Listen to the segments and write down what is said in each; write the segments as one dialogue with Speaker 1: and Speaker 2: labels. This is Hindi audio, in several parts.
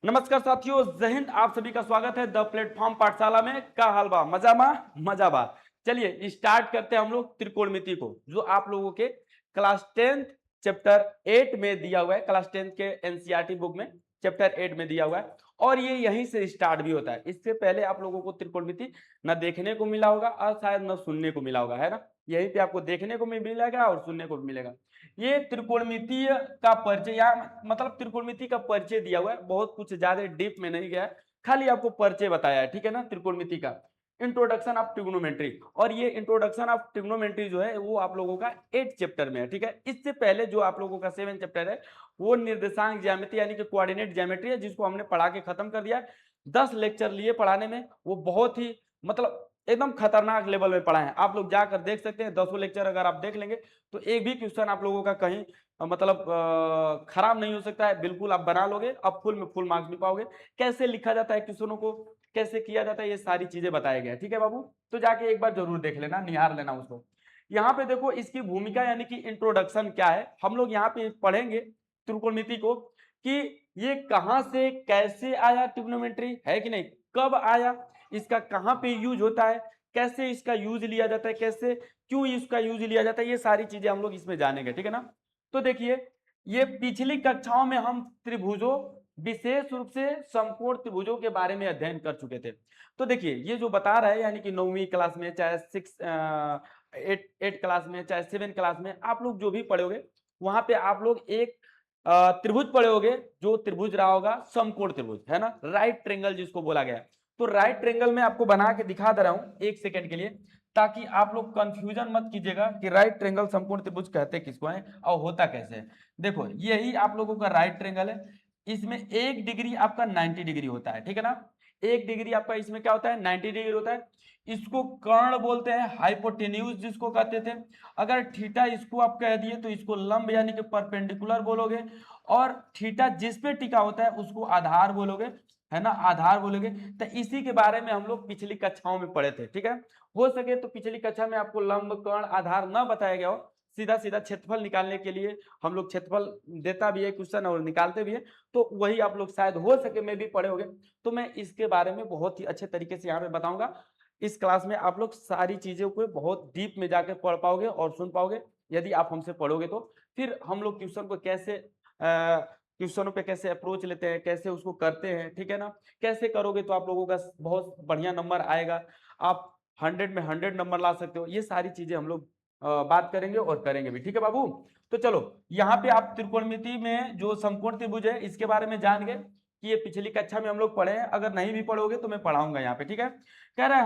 Speaker 1: नमस्कार साथियों, जय हिंद। आप सभी का स्वागत है द प्लेटफॉर्म पाठशाला में। का हलवा मजा बा। चलिए स्टार्ट करते हैं हम लोग त्रिकोणमिति को, जो आप लोगों के क्लास 10 चैप्टर 8 में दिया हुआ है। क्लास 10 के एनसीईआरटी बुक में चैप्टर 8 में दिया हुआ है और ये यहीं से स्टार्ट भी होता है। इससे पहले आप लोगों को त्रिकोणमिति न देखने को मिला होगा और शायद न सुनने को मिला होगा, है ना। यहीं पे आपको देखने को भी मिलेगा और सुनने को भी मिलेगा। ये त्रिकोणमितीय का परिचय, यहाँ मतलब त्रिकोणमिति का परिचय दिया हुआ है, बहुत कुछ ज्यादा डीप में नहीं गया है, खाली आपको परिचय बताया है, ठीक है ना। त्रिकोणमिति का इंट्रोडक्शन ऑफ ट्रिग्नोमेट्री, और ये इंट्रोडक्शन ऑफ ट्रिग्नोमेट्री जो है वो आप लोगों का 8 चैप्टर में है, ठीक है। इससे पहले जो आप लोगों का 7 चैप्टर है वो निर्देशांक ज्यामिति यानी कि कोऑर्डिनेट ज्यामिति है, जिसको हमने पढ़ा के खत्म कर दिया है। 10 लेक्चर लिए पढ़ाने में, वो बहुत ही मतलब एकदम खतरनाक लेवल में पढ़ा है। आप लोग जाकर देख सकते हैं, 10 लेक्चर अगर आप देख लेंगे तो एक भी क्वेश्चन आप लोगों का कहीं मतलब खराब नहीं हो सकता है, बिल्कुल आप बना लोगे। अब फुल में फुल मार्क्स भी पाओगे। कैसे लिखा जाता है क्वेश्चनों को, कैसे किया जाता है, ये सारी चीजें बताए गए, ठीक है बाबू। तो जाके एक बार जरूर देख लेना, निहार लेना उसको। यहाँ पे देखो इसकी भूमिका यानी कि इंट्रोडक्शन क्या है, हम लोग यहाँ पे पढ़ेंगे त्रिकोणमिति को कि ये कहां से कैसे आया, ट्रिग्नोमेट्री है कि नहीं, कब आया, इसका कहां पे यूज होता है, कैसे इसका यूज लिया जाता है, कैसे क्यों इसका यूज लिया जाता है, ये सारी चीजें हम लोग इसमें जानेंगे, ठीक है ना। तो देखिए, ये पिछली कक्षाओं में हम त्रिभुजों, विशेष रूप से समकोण त्रिभुजों के बारे में अध्ययन कर चुके थे। तो देखिए ये जो बता रहा है, यानी कि 9वीं क्लास में चाहे 8 क्लास में चाहे 7 क्लास में आप लोग जो भी पढ़ोगे, वहां पे आप लोग एक त्रिभुज पढ़े होगे, जो त्रिभुज रहा होगा समकोण त्रिभुज, है ना, राइट ट्रेंगल जिसको बोला गया। तो राइट ट्रेंगल में आपको बना के दिखा दे रहा हूं एक सेकंड के लिए, ताकि आप लोग कंफ्यूजन मत कीजिएगा कि राइट ट्रेंगल समकोण त्रिभुज कहते किसको है और होता कैसे है। देखो यही आप लोगों का राइट ट्रेंगल है। इसमें एक डिग्री आपका 90 डिग्री होता है, ठीक है ना। एक डिग्री आपका इसमें क्या होता है, 90 डिग्री होता है। इसको कर्ण बोलते हैं, हाइपोटेन्यूज जिसको कहते थे। अगर थीटा इसको आप कह दिए तो इसको लंब यानी कि परपेंडिकुलर बोलोगे, और थीटा जिस पे टिका होता है उसको आधार बोलोगे, है ना, आधार बोलोगे। तो इसी के बारे में हम लोग पिछली कक्षाओं में पढ़े थे, ठीक है। हो सके तो पिछली कक्षा में आपको लंब कर्ण आधार न बताया गया हो, सीधा सीधा क्षेत्रफल निकालने के लिए हम लोग क्षेत्रफल देता भी है क्वेश्चन और निकालते भी है, तो वही आप लोग शायद हो सके में भी पढ़े होंगे। तो मैं इसके बारे में बहुत ही अच्छे तरीके से यहाँ पे बताऊंगा। इस क्लास में आप लोग सारी चीजों को बहुत डीप में जाकर पढ़ पाओगे और सुन पाओगे, यदि आप हमसे पढ़ोगे तो। फिर हम लोग क्वेश्चन को कैसे क्वेश्चनों पे कैसे अप्रोच लेते हैं, कैसे उसको करते हैं, ठीक है ना। कैसे करोगे तो आप लोगों का बहुत बढ़िया नंबर आएगा, आप 100 में 100 नंबर ला सकते हो। ये सारी चीजें हम लोग बात करेंगे और करेंगे भी, ठीक है बाबू। तो चलो, यहाँ पे आप त्रिकोणमिति में जो समकोण त्रिभुज है इसके बारे में जान गए कि ये पिछली कक्षा में हम लोग पढ़े हैं। अगर नहीं भी पढ़ोगे तो मैं पढ़ाऊंगा यहाँ पे, ठीक है। कह रहे हैं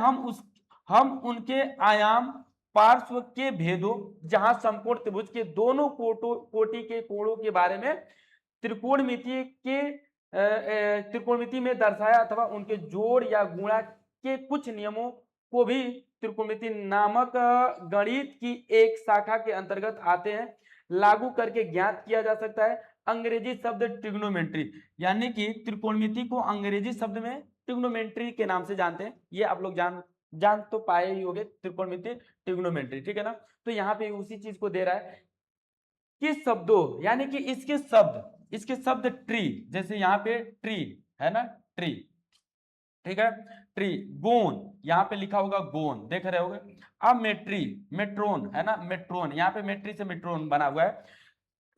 Speaker 1: हम उनके आयाम, पार्श्व के भेदों, जहां समकोण त्रिभुज के दोनों कोटि के कोणों के बारे में त्रिकोणमिति में दर्शाया, अथवा उनके जोड़ या गुणा के कुछ नियमों को भी त्रिकोणमिति नामक गणित की एक शाखा के अंतर्गत आते हैं, लागू करके ज्ञात किया जा सकता है। अंग्रेजी शब्द ट्रिग्नोमेट्री, यानी कि त्रिकोणमिति को अंग्रेजी शब्द में ट्रिग्नोमेट्री के नाम से जानते हैं। ये आप लोग जान तो पाए ही होंगे, त्रिकोणमिति ट्रिग्नोमेट्री, ठीक है ना। तो यहाँ पे उसी चीज को दे रहा है कि शब्दों, यानी कि इसके शब्द ट्री, जैसे यहाँ पे ट्री है ना, ट्री, ठीक है, ट्री। गोन, यहाँ पे लिखा होगा गोन, देख रहे होगे। अब मेट्री, मेट्रोन है ना, मेट्रोन, यहाँ पे मेट्री से मेट्रोन बना हुआ है,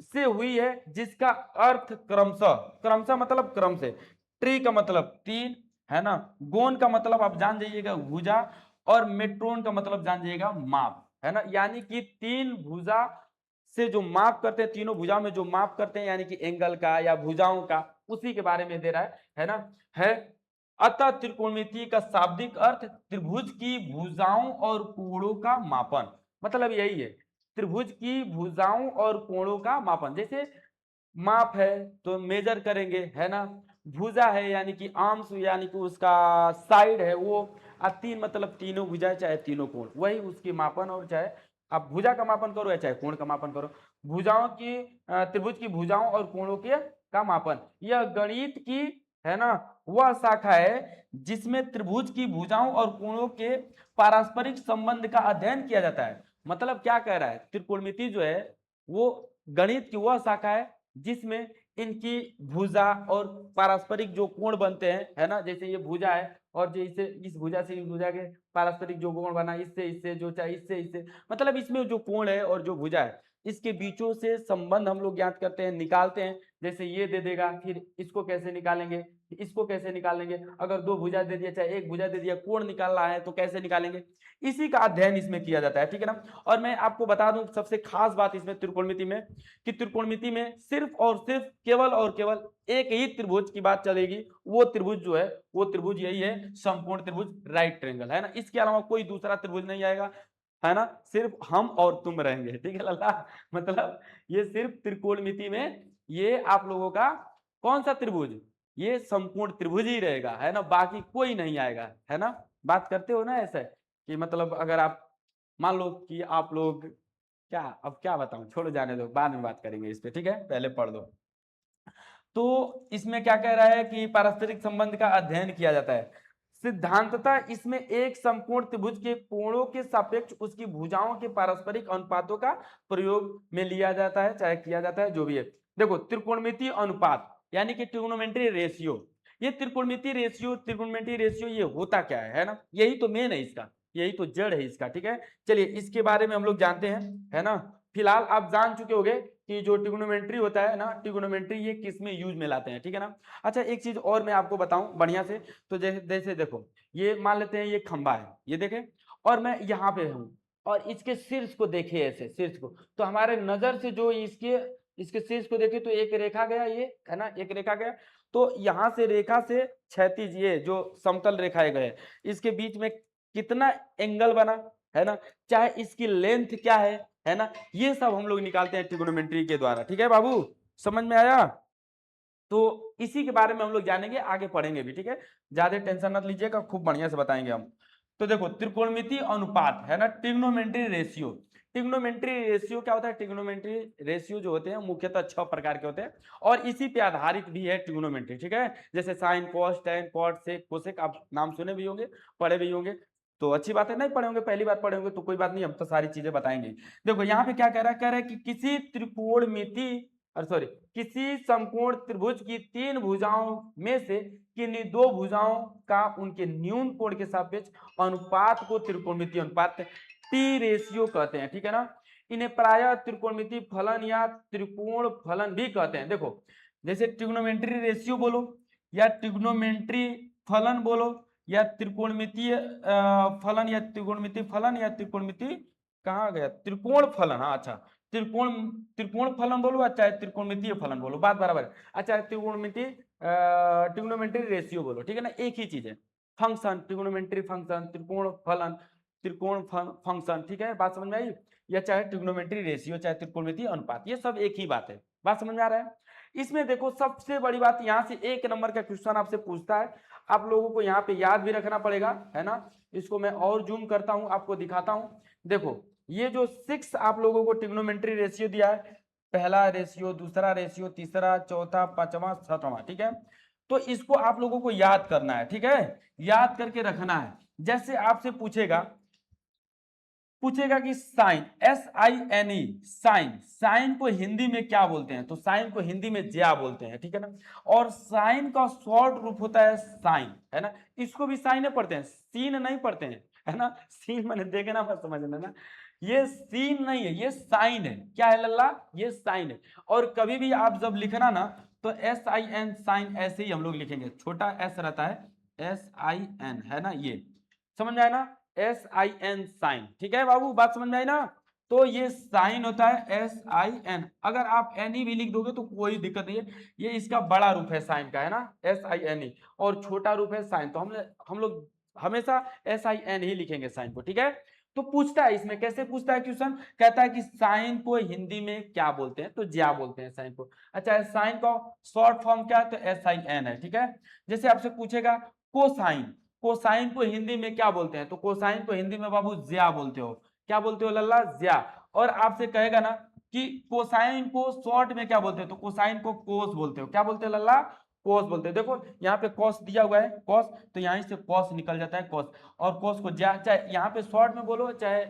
Speaker 1: से हुई है, जिसका अर्थ क्रमशः, क्रमशः मतलब क्रम से, ट्री का मतलब 3, है ना, गोन का मतलब आप जान जाइएगा भुजा, और मेट्रोन का मतलब जान जाइएगा माप, है ना। यानी कि 3 भुजा से जो माप करते हैं, तीनों भुजाओं में जो माप करते हैं, यानी कि एंगल का या भुजाओं का, उसी के बारे में दे रहा है ना, है। अतः त्रिकोणमिति का शाब्दिक अर्थ त्रिभुज की भुजाओं और कोणों का मापन, मतलब यही है, त्रिभुज की भुजाओं और कोणों का मापन। जैसे माप है तो मेजर करेंगे, है ना। भुजा है यानी कि आर्म्स, यानी कि उसका साइड है वो, और 3 मतलब तीनों भुजा चाहे तीनों कोण, वही उसकी मापन। और चाहे आप भुजा का मापन करो या चाहे कोण का मापन करो, भुजाओं की त्रिभुज की भुजाओं और कोणों के का मापन, यह गणित की, है ना, वह शाखा है जिसमें त्रिभुज की भुजाओं और कोणों के पारस्परिक संबंध का अध्ययन किया जाता है। मतलब क्या कह रहा है, त्रिकोणमिति जो है वो गणित की वह शाखा है जिसमें इनकी भुजा और पारस्परिक जो कोण बनते हैं, है ना, जैसे ये भुजा है और जैसे इस भुजा से इस भुजा के पारस्परिक जो कोण बना, इससे इससे जो चाहे इससे इससे, मतलब इसमें जो कोण है और जो भुजा है इसके बीचों से संबंध हम लोग ज्ञात करते हैं, निकालते हैं। जैसे ये दे देगा, फिर इसको कैसे निकालेंगे, इसको कैसे निकालेंगे, अगर दो भुजा दे दिया चाहे एक भुजा दे दिया, कोण निकालना है तो कैसे निकालेंगे, इसी का अध्ययन इसमें किया जाता है, ठीक है ना। और मैं आपको बता दूं सबसे खास बात इसमें त्रिकोणमिति में, कि त्रिकोणमिति में सिर्फ और सिर्फ केवल और केवल एक ही त्रिभुज की बात चलेगी, वो त्रिभुज जो है वो त्रिभुज यही है, समकोण त्रिभुज, राइट ट्रायंगल, है ना। इसके अलावा कोई दूसरा त्रिभुज नहीं आएगा, है ना, सिर्फ हम और तुम रहेंगे, ठीक है लल्ला। मतलब ये सिर्फ त्रिकोणमिति में ये आप लोगों का कौन सा त्रिभुज, ये समकोण त्रिभुज ही रहेगा, है ना, बाकी कोई नहीं आएगा, है ना। बात करते हो ना ऐसे कि मतलब अगर आप मान लो कि आप लोग क्या, अब क्या बताऊं, छोड़ो जाने दो, बाद में बात करेंगे इस पे, ठीक है, पहले पढ़ दो। तो इसमें क्या कह रहा है कि पारस्परिक संबंध का अध्ययन किया जाता है। सिद्धांततः इसमें एक समकोण त्रिभुज के कोणों के सापेक्ष उसकी भुजाओं के पारस्परिक अनुपातों का प्रयोग में लिया जाता है, चाहे किया जाता है, जो भी है। देखो त्रिकोणमितीय अनुपात यानी कि ट्रिग्नोमेट्री रेशियो, ये त्रिकोणमितीय रेशियो, त्रिकोणमितीय रेशियो ये होता क्या है ना, यही तो मेन है इसका, यही तो जड़ है इसका, ठीक है। चलिए इसके बारे में हम लोग जानते हैं, है ना। फिलहाल आप जान चुके होंगे कि जो ट्रिग्नोमेट्री होता है ना, ट्रिग्नोमेट्री ये किस में यूज में लाते हैं, ठीक है ना। अच्छा एक चीज और मैं आपको बताऊं बढ़िया से, तो जैसे देखो ये मान लेते हैं ये खंबा है, ये देखें, और मैं यहाँ पे हूँ और इसके शीर्ष को देखे, ऐसे शीर्ष को, तो हमारे नजर से जो इसके इसके शीर्ष को देखे तो एक रेखा गया, ये है ना, एक रेखा गया। तो यहाँ से रेखा से क्षैतिज ये जो समतल रेखाएं गए, इसके बीच में कितना एंगल बना, है ना, चाहे इसकी लेंथ क्या है ना, ये सब हम लोग निकालते हैं ट्रिग्नोमेट्री के द्वारा, ठीक है बाबू, समझ में आया। तो इसी के बारे में हम लोग जानेंगे, आगे पढ़ेंगे भी, ठीक है, ज्यादा टेंशन मत लीजिएगा, खूब बढ़िया से बताएंगे हम। तो देखो त्रिकोणमितीय अनुपात है ना, ट्रिग्नोमेट्री रेशियो। ट्रिग्नोमेट्री रेशियो क्या होता है, ट्रिग्नोमेट्री रेशियो जो होते हैं मुख्यतः 6 प्रकार के होते हैं और इसी पे आधारित भी है ट्रिग्नोमेट्री, ठीक है। जैसे sign, cos, tan, cot, sec, cosec, आप नाम सुने भी होंगे, पढ़े भी होंगे, तो अच्छी बात है, नहीं पढ़े होंगे पहली बार पढ़े होंगे तो कोई बात नहीं, हम तो सारी चीजें बताएंगे। देखो यहाँ पे क्या कह रहा है कि किसी त्रिकोणमिति, सॉरी, किसी समकोण त्रिभुज की तीन भुजाओं में से किन्हीं दो भुजाओं का उनके न्यून कोण के सापेक्ष अनुपात को त्रिकोणमितीय अनुपात, टी रेशियो कहते हैं, ठीक है ना। इन्हें प्रायः त्रिकोणमितीय फलन या त्रिकोण फलन भी कहते हैं। देखो जैसे ट्रिग्नोमेट्री रेशियो बोलो या ट्रिग्नोमेट्री फलन बोलो या त्रिकोणमितीय फलन या त्रिकोणमितीय फलन या त्रिकोणमितीय, कहाँ गया, त्रिकोण फलन, हाँ अच्छा, त्रिकोण त्रिकोण फलन बोलो चाहे त्रिकोणमितीय फलन बोलो, बात बराबर है। अच्छा त्रिकोणमितीय ट्रिग्नोमेट्री रेशियो बोलो, ठीक है ना, एक ही चीज है। फंक्शन, ट्रिग्नोमेट्री फंक्शन, त्रिकोण फलन, त्रिकोण फंक्शन, ठीक है, बात समझ में आई। या चाहे ट्रिग्नोमेट्री रेशियो चाहे त्रिकोणमितीय अनुपात, ये सब एक ही बात है, बात समझ में आ रहा है। इसमें देखो सबसे बड़ी बात, यहाँ से एक नंबर का क्वेश्चन आपसे पूछता है, आप लोगों को यहाँ पे याद भी रखना पड़ेगा, है ना। इसको मैं और जूम करता हूँ, आपको दिखाता हूँ। देखो ये जो 6 आप लोगों को ट्रिग्नोमेट्री रेशियो दिया है, पहला रेशियो, दूसरा रेशियो, तीसरा, चौथा, पांचवा, छठवां, ठीक है। तो इसको आप लोगों को याद करना है, ठीक है, याद करके रखना है। जैसे आपसे पूछेगा कि साइन, SINE, साइन, साइन को हिंदी में क्या बोलते हैं, तो साइन को हिंदी में ज्या बोलते हैं, ठीक है ना। और साइन का शॉर्ट रूप होता है साइन, है ना, इसको भी साइन पढ़ते हैं, सीन नहीं पढ़ते हैं, है ना, सीन मैंने देखना मत समझना ना, ये सीन नहीं है, ये साइन है, क्या है लल्ला, ये साइन है। और कभी भी आप जब लिखना ना तो SIN साइन ऐसे ही हम लोग लिखेंगे, छोटा एस रहता है, SIN, है ना, ये समझ में आया ना, SIN साइन, ठीक है बाबू, बात समझ में आई ना। तो ये साइन होता है SIN, अगर आप NE भी लिख दोगे तो कोई दिक्कत नहीं है, ये इसका बड़ा रूप है साइन का, है ना, SINE, और छोटा रूप है साइन, तो हम लोग हमेशा SIN ही लिखेंगे साइन को, ठीक है। तो पूछता है इसमें, कैसे पूछता है क्वेश्चन, कहता है कि साइन को हिंदी में क्या बोलते हैं, तो ज्या बोलते हैं साइन को। अच्छा साइन का शॉर्ट फॉर्म क्या है, तो SIN है, ठीक है। जैसे आपसे पूछेगा कोसाइन, कोसाइन को हिंदी में क्या बोलते हैं, तो कोसाइन को हिंदी में बाबू ज्या बोलते हो, क्या बोलते हो लल्ला, ज्या। और आपसे कहेगा ना कि कोसाइन को शॉर्ट में क्या बोलते हैं, तो कोसाइन को कोस बोलते हो, क्या बोलते हो लल्ला, कोस बोलते हैं। देखो यहाँ पे कॉस दिया हुआ है, कॉस, तो यहाँ से कॉस निकल जाता है, कॉस, और कॉस को ज्या, चाहे यहाँ पे शॉर्ट में बोलो चाहे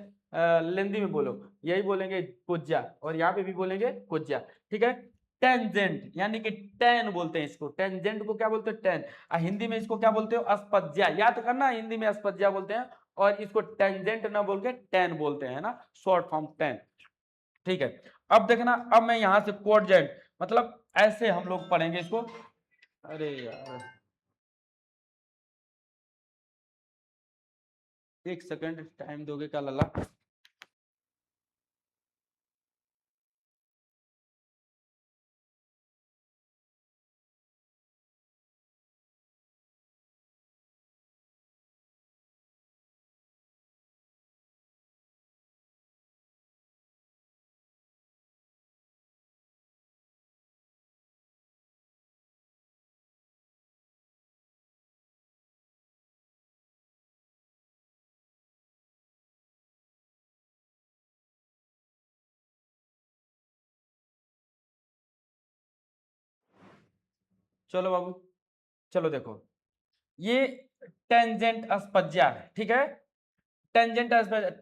Speaker 1: लेंदी में बोलो, यही बोलेंगे कोज्या, और यहाँ पे भी बोलेंगे कोज्या, ठीक है। टेंजेंट यानी कि टेन बोलते हैं इसको, टेंजेंट को क्या बोलते हैं, टेन। हिंदी में इसको क्या बोलते हो, अस्पज्या, याद करना हिंदी में अस्पज्या बोलते हैं, और इसको टेंजेंट ना बोल के टेन बोलते हैं ना, शॉर्ट फॉर्म टेन। ठीक है, अब देखना, अब मैं यहां से कोटजेंट, मतलब ऐसे हम लोग पढ़ेंगे इसको। अरे यार एक सेकंड टाइम दोगे क्या लल्ला। चलो बाबू, चलो देखो, ये टेंजेंट अस्पज्या है, ठीक है। टेंजेंट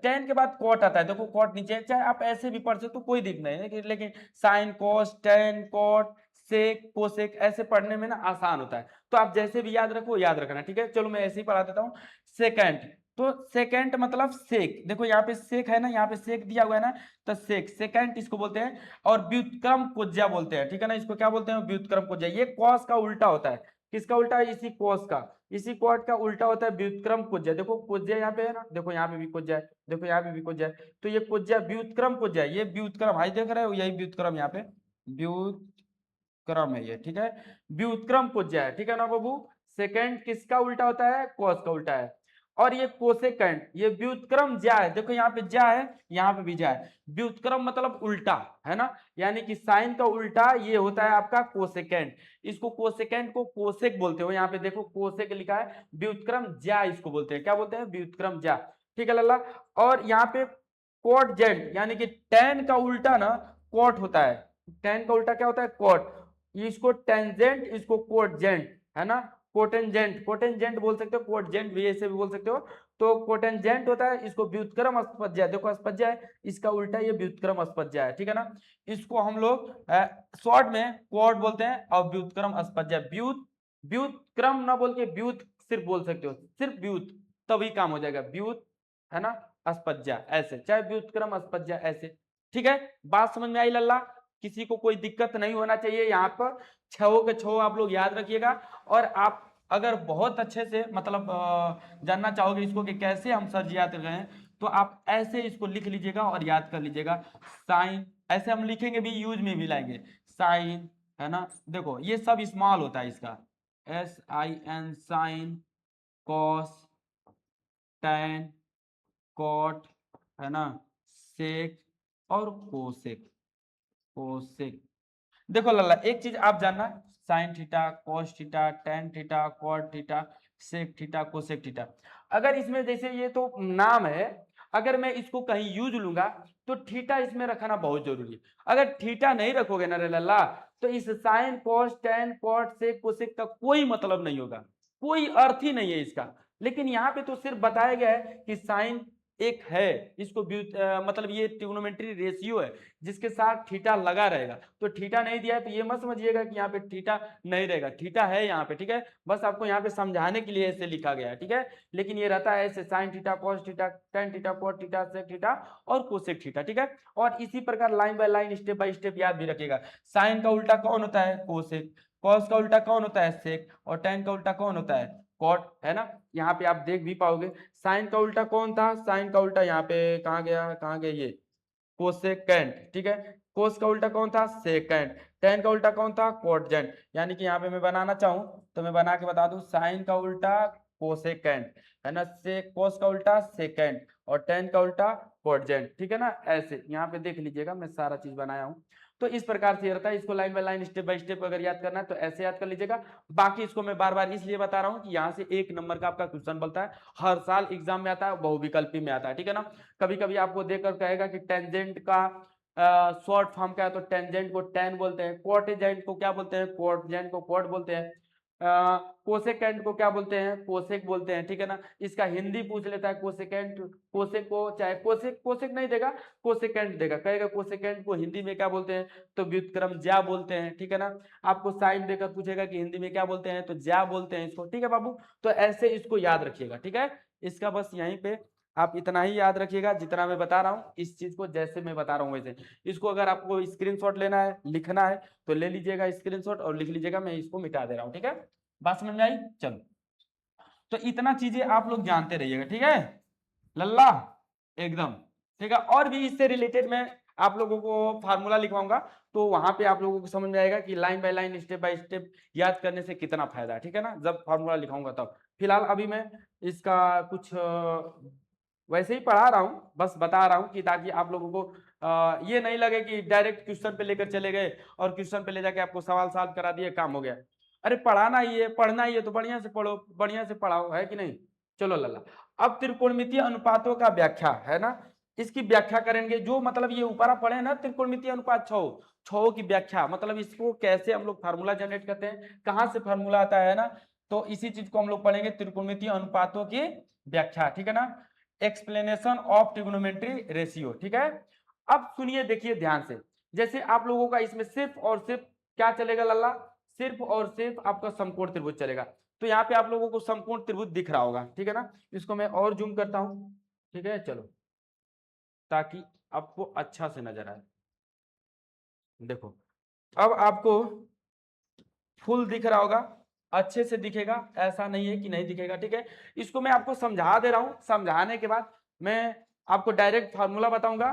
Speaker 1: टेन के बाद कॉट आता है, देखो कॉट नीचे, चाहे आप ऐसे भी पढ़ सकते हो, कोई दिक्कत नहीं है, लेकिन sine cos tan cot sec cosec ऐसे पढ़ने में ना आसान होता है, तो आप जैसे भी याद रखो याद रखना, ठीक है। चलो मैं ऐसे ही पढ़ा देता हूँ। सेकेंड, तो सेकेंड मतलब सेक, देखो यहाँ पे सेक है ना, यहाँ पे सेक दिया हुआ है ना, तो सेक सेकेंड इसको बोलते हैं, और व्युत्क्रम कोज्या बोलते हैं, ठीक है ना, इसको क्या बोलते हैं, व्युत्क्रम कोज्या। ये कॉस का उल्टा होता है, किसका उल्टा है, इसी कॉस का, इसी कॉट का उल्टा होता है व्युत्क्रम कोज्या। देखो कोज्या यहाँ पे है ना, देखो यहाँ पे भी कोज्या है, देखो यहाँ पे भी कोज्या है, तो ये कोज्या व्युत्क्रम कोज्या है, ये व्युत्क्रम हाई देख रहे हो, यही व्युत्क्रम यहाँ पे व्युत्क्रम है ये, ठीक है, व्युत्क्रम कोज्या है, ठीक है ना बाबू। सेकंड किसका उल्टा होता है, कॉस का उल्टा है। और ये कोसेकेंट, ये व्युत्क्रम ज्या है, देखो यहाँ पे ज्या है, यहाँ पे भी ज्या है, व्युत्क्रम मतलब उल्टा, है ना, यानी कि साइन का उल्टा ये होता है आपका कोसेकेंट। इसको कोसेकेंट को कोसेक बोलते हो, यहाँ पे देखो कोसेक लिखा है, व्युत्क्रम ज्या इसको बोलते हैं, क्या बोलते हैं, व्युत्क्रम ज्या, ठीक है लल्ला। और यहाँ पे कोटजेंट यानी कि टेन का उल्टा ना कोट होता है, टेन का उल्टा क्या होता है, कोट, इसको टेंजेंट इसको कोटजेंट, है ना, कोटेंजेंट, कोटेंजेंट बोल सकते हो, कोटजेंट भी ऐसे भी बोल सकते हो। तो कोटेंजेंट होता है, इसको व्युत्क्रम अस्पज्या, देखो अस्पज्या है, इसका उल्टा ये व्युत्क्रम अस्पज्या है, ठीक है ना। इसको हम लोग शॉर्ट में कोट बोलते हैं, और व्युत्क्रम अस्पज्या, व्युत्क्रम ना बोल के व्युत सिर्फ बोल सकते हो, सिर्फ व्युत, तभी काम हो जाएगा, व्युत, है ना, अस्पज्या ऐसे, चाहे व्युत्क्रम अस्पज्या ऐसे, ठीक है। बात समझ में आई लल्ला, किसी को कोई दिक्कत नहीं होना चाहिए यहाँ पर, छो के छो आप लोग याद रखिएगा। और आप अगर बहुत अच्छे से मतलब जानना चाहोगे इसको कि कैसे हम सर याद कर रहे हैं, तो आप ऐसे इसको लिख लीजिएगा और याद कर लीजिएगा। साइन ऐसे हम लिखेंगे भी, यूज में भी लाएंगे, साइन, है ना, देखो ये सब स्मॉल होता है इसका, SIN sine, cos, tan, cot, है ना, सेक, और कोसेक, कोसेक। देखो लल्ला एक चीज आप जानना, sine theta cos theta tan theta cot theta sec theta cosec theta, अगर इसमें जैसे ये तो नाम है, अगर मैं इसको कहीं यूज लूंगा तो थीटा इसमें रखना बहुत जरूरी है। अगर थीटा नहीं रखोगे ना रे लल्ला, तो इस sine cos tan cot sec cosec का कोई मतलब नहीं होगा, कोई अर्थ ही नहीं है इसका। लेकिन यहाँ पे तो सिर्फ बताया गया है कि साइन एक है, इसको मतलब ये ट्रिग्नोमेट्री रेशियो है जिसके साथ थीटा लगा रहेगा, तो थीटा नहीं दिया है तो ये मत समझिएगा कि यहाँ पे थीटा नहीं रहेगा, थीटा है यहाँ पे, ठीक है, बस आपको यहाँ पे समझाने के लिए ऐसे लिखा गया है, ठीक है। लेकिन ये रहता है ऐसे, sine theta cos theta tan theta cot theta sec theta और कोसेक थीटा, ठीक है। और इसी प्रकार line by line step by step याद भी रखिएगा। साइन का उल्टा कौन होता है, कोसेक, कॉस का उल्टा कौन होता है, सेक, और टेन का उल्टा कौन होता है, कॉट, है ना। यहाँ पे आप देख भी पाओगे, साइन का उल्टा कौन था, साइन का उल्टा यहाँ पे कहाँ गया, कहाँ गया ये, कोसेकेंट, ठीक है। कोस का उल्टा कौन था, सेकेंट, टेन का उल्टा कौन था, कोटजेंट। यानी कि यहाँ पे मैं बनाना चाहूं तो मैं बना के बता दूं, साइन का उल्टा कोसेकेंट, है ना, से कोस का उल्टा सेकेंट, और टेन का उल्टा कोटजेंट, ठीक है ना। ऐसे यहाँ पे देख लीजिएगा, मैं सारा चीज बनाया हूँ। तो इस प्रकार से ये रहता है, इसको line by line step by step अगर याद करना है तो ऐसे याद कर लीजिएगा। बाकी इसको मैं बार बार इसलिए बता रहा हूँ कि यहाँ से 1 नंबर का आपका क्वेश्चन बनता है, हर साल एग्जाम में आता है, बहुविकल्पी में आता है, ठीक है ना। कभी कभी आपको देखकर कहेगा कि टेंजेंट का शॉर्ट फॉर्म क्या है, तो टेंजेंट को टेन बोलते हैं, कोटेजेंट को क्या बोलते हैं, कोटजेंट को कोट बोलते हैं। कोसेकेंट को क्या बोलते हैं, कोसेक बोलते हैं, ठीक है ना। इसका हिंदी पूछ लेता है कोसेकेंट, कोसेक को चाहे कोसेक कोसेक नहीं देगा, कोसेकेंट देगा, कहेगा कोसेकेंट को हिंदी में क्या बोलते हैं, तो व्युत्क्रम ज्या बोलते हैं, ठीक है ना। आपको साइन देकर पूछेगा कि हिंदी में क्या बोलते हैं, तो ज्या बोलते हैं इसको, ठीक है बाबू। तो ऐसे इसको याद रखिएगा, ठीक है। इसका बस यहीं पे आप इतना ही याद रखिएगा जितना मैं बता रहा हूँ, इस चीज को जैसे मैं बता रहा हूँ वैसे। इसको अगर आपको स्क्रीनशॉट लेना है, लिखना है, तो ले लीजिएगा स्क्रीनशॉट और लिख लीजिएगा, मैं इसको मिटा दे रहा हूँ, ठीक है। बात समझ में आई? चलो, तो इतना चीजें आप लोग जानते रहिएगा, ठीक है लल्ला, एकदम ठीक है। और भी इससे रिलेटेड मैं आप लोगों को फार्मूला लिखवाऊंगा, तो वहां पे आप लोगों को समझ में आएगा कि line by line, step by step याद करने से कितना फायदा है, ठीक है ना, जब फार्मूला लिखाऊंगा तब। फिलहाल अभी मैं इसका कुछ वैसे ही पढ़ा रहा हूँ, बस बता रहा हूँ कि ताकि आप लोगों को ये नहीं लगे कि डायरेक्ट क्वेश्चन पे लेकर चले गए और क्वेश्चन पे ले जाके आपको सवाल सॉल्व करा दिए, काम हो गया। अरे पढ़ाना ही है, पढ़ना ही है तो बढ़िया से पढ़ो, बढ़िया से पढ़ाओ, है कि नहीं। चलो लल्ला, अब त्रिकोणमितीय अनुपातों का व्याख्या है ना, इसकी व्याख्या करेंगे। जो मतलब ये ऊपर आप पढ़े ना त्रिकोणमितीय अनुपात छो की व्याख्या, मतलब इसको कैसे हम लोग फार्मूला जनरेट करते हैं, कहां से फार्मूला आता है ना, तो इसी चीज को हम लोग पढ़ेंगे, त्रिकोणमितीय अनुपातों की व्याख्या, ठीक है ना। एक्सप्लेनेशन ऑफ ट्रिग्नोमेट्री रेशियो, ठीक है। अब सुनिए, देखिए ध्यान से, जैसे आप लोगों का इसमें सिर्फ और सिर्फ क्या चलेगा लल्ला, सिर्फ और सिर्फ आपका समकोण त्रिभुज चलेगा। तो यहाँ पे आप लोगों को समकोण त्रिभुज दिख रहा होगा, ठीक है ना। इसको मैं और जूम करता हूं, ठीक है, चलो, ताकि आपको अच्छा से नजर आए। देखो, अब आपको फुल दिख रहा होगा, अच्छे से दिखेगा, ऐसा नहीं है कि नहीं दिखेगा, ठीक है। इसको मैं आपको समझा दे रहा हूं, समझाने के बाद मैं आपको डायरेक्ट फार्मूला बताऊंगा,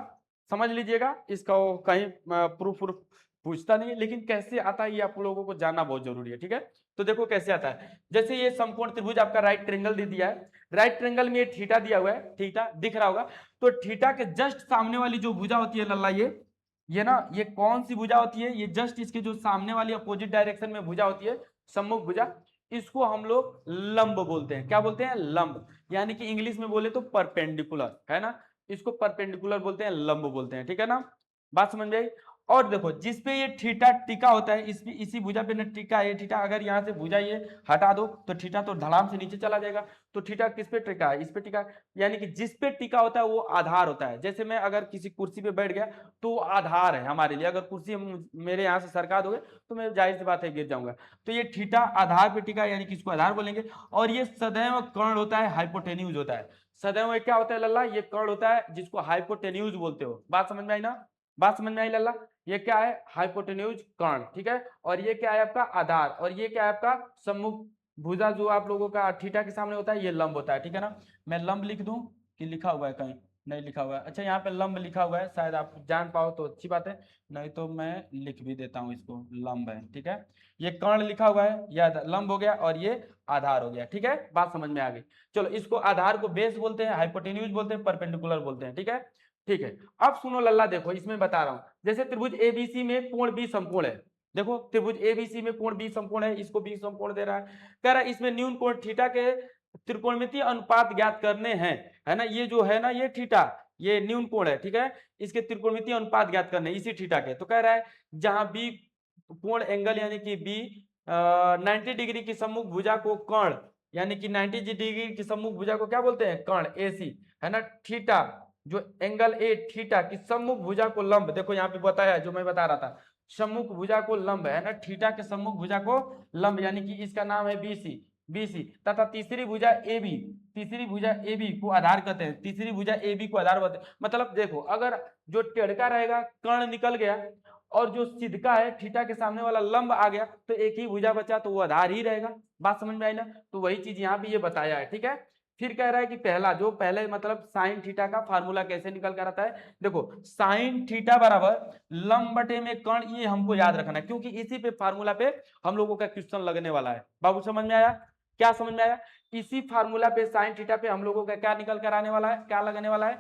Speaker 1: समझ लीजिएगा। इसका वो कहीं प्रूफ प्रूफ पूछता नहीं है, लेकिन कैसे आता है ये आप लोगों को जानना बहुत जरूरी है, ठीक है। तो देखो कैसे आता है, जैसे ये समकोण त्रिभुज आपका राइट ट्रेंगल दे दिया है, राइट ट्रेंगल में ये थीटा दिया हुआ है, थीटा दिख रहा होगा। तो थीटा के जस्ट सामने वाली जो भुजा होती है लल्ला, ये ना, ये कौन सी भुजा होती है, ये जस्ट इसके जो सामने वाली अपोजिट डायरेक्शन में भुजा होती है, सम्मुख भुजा, इसको हम लोग लंब बोलते हैं। क्या बोलते हैं? लंब, यानी कि इंग्लिश में बोले तो परपेंडिकुलर, है ना। इसको परपेंडिकुलर बोलते हैं, लंब बोलते हैं, ठीक है ना। बात समझ में आई? और देखो, जिसपे ये थीटा टिका होता है, इसी भुजा पे न टिका है थीटा, अगर यहाँ से भुजा ये हटा दो तो थीटा तो धड़ाम से नीचे चला जाएगा। तो थीटा किस पे टिका है? इस पे टिका है, यानी कि जिस पे टिका होता है वो आधार होता है। जैसे मैं अगर किसी कुर्सी पे बैठ गया तो वो आधार है हमारे लिए, अगर कुर्सी मेरे यहाँ से सरका दोगे तो मैं जाहिर सी बात है गिर जाऊंगा। तो ये थीटा आधार पे टिका, यानी कि इसको आधार बोलेंगे। और ये सदैव कर्ण होता है, हाइपोटेन्यूज होता है। सदैव क्या होता है लल्ला? ये कर्ण होता है जिसको हाइपोटेन्यूज बोलते हो। बात समझ में आई ना? बात समझ में आई लल्ला? ये क्या है? हाइपोटेन्यूज कर्ण, ठीक है। और ये क्या है आपका? आधार। और ये क्या है आपका? सम्मुख भुजा, जो आप लोगों का थीटा के सामने होता है, ये लंब होता है, ठीक है ना। मैं लंब लिख दूं कि लिखा हुआ है कहीं? नहीं लिखा हुआ है। अच्छा, यहाँ पे लंब लिखा हुआ है, शायद आप जान पाओ तो अच्छी बात है, नहीं तो मैं लिख भी देता हूँ इसको, लंब है, ठीक है। ये कर्ण लिखा हुआ है, यह लंब हो गया, और ये आधार हो गया, ठीक है। बात समझ में आ गई? चलो, इसको आधार को बेस बोलते हैं, हाइपोटेन्यूज बोलते हैं, परपेंडिकुलर बोलते हैं, ठीक है। ठीक है, अब सुनो लल्ला, देखो इसमें बता रहा हूं, जैसे त्रिभुज एबीसी में कोण बी समकोण है। देखो, त्रिभुज एबीसी में कोण बी समकोण है, इसको बी समकोण दे रहा है, कह रहा है इसमें न्यून कोण थीटा के त्रिकोणमितीय अनुपात ज्ञात करने हैं, है ना। ये जो है ना, ये थीटा, ये न्यून कोण है, ठीक है। इसके त्रिकोणमितीय अनुपात ज्ञात करने इसी थीटा के। तो कह रहा है जहां बी कोण एंगल, यानी कि बी 90 डिग्री की सम्मुख भुजा को कर्ण, यानी कि 90 डिग्री की सम्मुख भुजा को क्या बोलते हैं? कर्ण, एसी, है ना। थीटा, जो एंगल ए थीटा की सम्मुख भुजा को लंब, देखो यहाँ पे बताया जो मैं बता रहा था, सम्मुख भुजा को लंब, है ना, थीटा के सम्मुख भुजा को लंब, यानी कि इसका नाम है बीसी, बीसी, तथा तीसरी भुजा ए बी, तीसरी भुजा ए बी को आधार कहते हैं, तीसरी भुजा ए बी को आधार कहते हैं। मतलब देखो, अगर जो टेढ़का रहेगा कर्ण निकल गया, और जो सिधका है थीटा के सामने वाला लंब आ गया, तो एक ही भुजा बचा, तो वो आधार ही रहेगा। बात समझ में आई ना? तो वही चीज यहाँ पे ये बताया है, ठीक है। फिर कह रहा है कि पहला, जो पहले मतलब साइन थीटा का फार्मूला कैसे निकल कर आता है, देखो, साइन थीटा बराबर लंब बटे में कर्ण, ये हमको याद रखना है, क्योंकि इसी पे फार्मूला पे हम लोगों का क्वेश्चन लगने वाला है। बाबू समझ में आया? क्या समझ में आया? इसी फार्मूला पे साइन थीटा पे हम लोगों का क्या निकल कर आने वाला है, क्या लगने वाला है?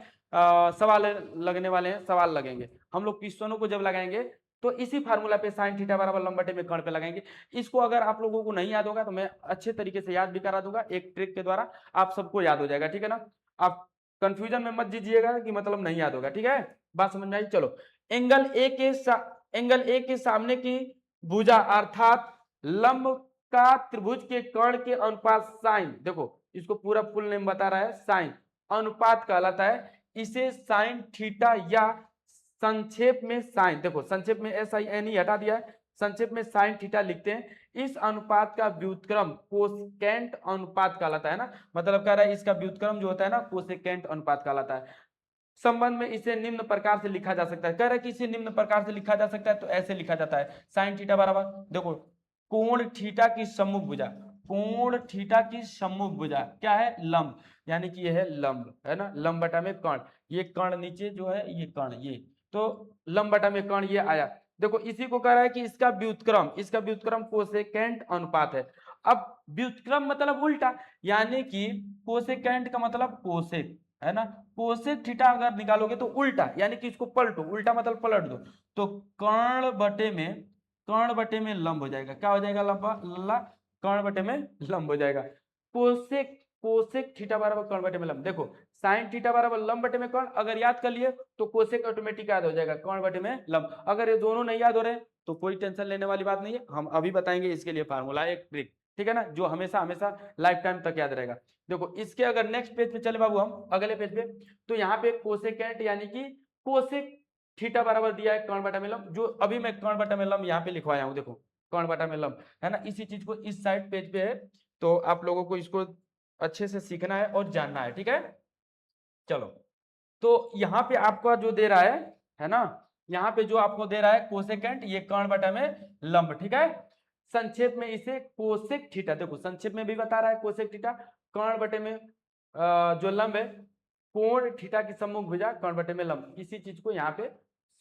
Speaker 1: सवाल लगने वाले हैं, सवाल लगेंगे हम लोग क्वेश्चनों को जब लगाएंगे, तो इसी फार्मूला पे साइन थीटा बराबर लंब बटे में कर्ण पे लगाएंगे। इसको अगर आप लोगों को नहीं याद होगा तो मैं अच्छे तरीके से याद भी करा दूंगा, एक ट्रिक के द्वारा आप सबको याद हो जाएगा, ठीक है ना। आप कंफ्यूजन में मत दीजिएगा कि मतलब नहीं याद होगा, ठीक है। बात समझ में आई? चलो, एंगल ए के सामने की भुजा अर्थात लंब का त्रिभुज के कर्ण के अनुपात साइन, देखो इसको पूरा फुल नेम बता रहा है, साइन अनुपात कहलाता है। इसे साइन थीटा या संक्षेप में साइन, देखो संक्षेप में SIN ही हटा दिया है, संक्षेप में साइन थीटा लिखते हैं। इस अनुपात का व्युत्क्रम कोसेकेंट अनुपात कहलाता है ना, मतलब कह रहा है इसका व्युत्क्रम जो होता है ना कोसेकेंट अनुपात कहलाता है। संबंध में इसे निम्न प्रकार से लिखा जा सकता है, कह रहा है कि इसे निम्न प्रकार से लिखा जा सकता है, तो ऐसे लिखा जाता है साइन थीटा बराबर, देखो कोण थीटा की सम्मुख भुजा, कोण थीटा की सम्मुख भुजा क्या है, लंब, यानी कि यह है लंब, है ना, लंब बटा में कर्ण, ये कर्ण नीचे जो है ये कर्ण, ये तो लंब बटा में कर्ण ये आया। देखो इसी को कह रहा है कि इसका व्युत्क्रम, इसका व्युत्क्रम कोसेकेंट अनुपात है। अब व्युत्क्रम मतलब उल्टा, यानी कि कोसेकेंट का मतलब कोसेक, है ना, कोसेक थीटा अगर निकालोगे तो उल्टा, यानी कि इसको पलटो, उल्टा मतलब पलट दो, तो कर्ण बटे में लंब हो जाएगा, क्या हो जाएगा, लंबा कर्ण बटे में लंब हो जाएगा। कोसेक कोसेक थीटा बराबर कर्ण बटे में लंब, देखो साइन थीटा बराबर लंब बटे में कर्ण, अगर याद कर लिए तो कोसेक ऑटोमेटिक याद हो जाएगा कर्ण बटे में लंब। अगर ये दोनों नहीं याद हो रहे तो कोई टेंशन लेने वाली बात नहीं है, हम अभी बताएंगे इसके लिए फार्मूला, एक ट्रिक, ठीक है ना, जो हमेशा हमेशा लाइफ टाइम तक याद रहेगा। देखो इसके अगर नेक्स्ट पेज पे चले बाबू, हम अगले पेज पे, तो यहाँ पे कोसेकेंट यानी कि कोसेक थीटा बराबर दिया है कर्ण बटा में लंब, जो अभी मैं कर्ण बटा में लंब यहाँ पे लिखवाया हूँ, देखो कर्ण बटा में लंब, है ना, इसी चीज को इस साइड पेज पे है, तो आप लोगों को इसको अच्छे से सीखना है और जानना है, ठीक है। चलो, तो यहाँ पे आपका जो दे रहा है ना, यहाँ पे जो आपको दे रहा है कोसेकेंट, ये कर्ण बटा में लंब, ठीक है। संक्षेप में इसे कोसेक थीटा, देखो संक्षेप में भी बता रहा है कोसेक थीटा, कर्ण बटे में जो लंब है, कोण थीटा की सम्मुख भुजा कर्ण बटे में लंब, इसी चीज को यहाँ पे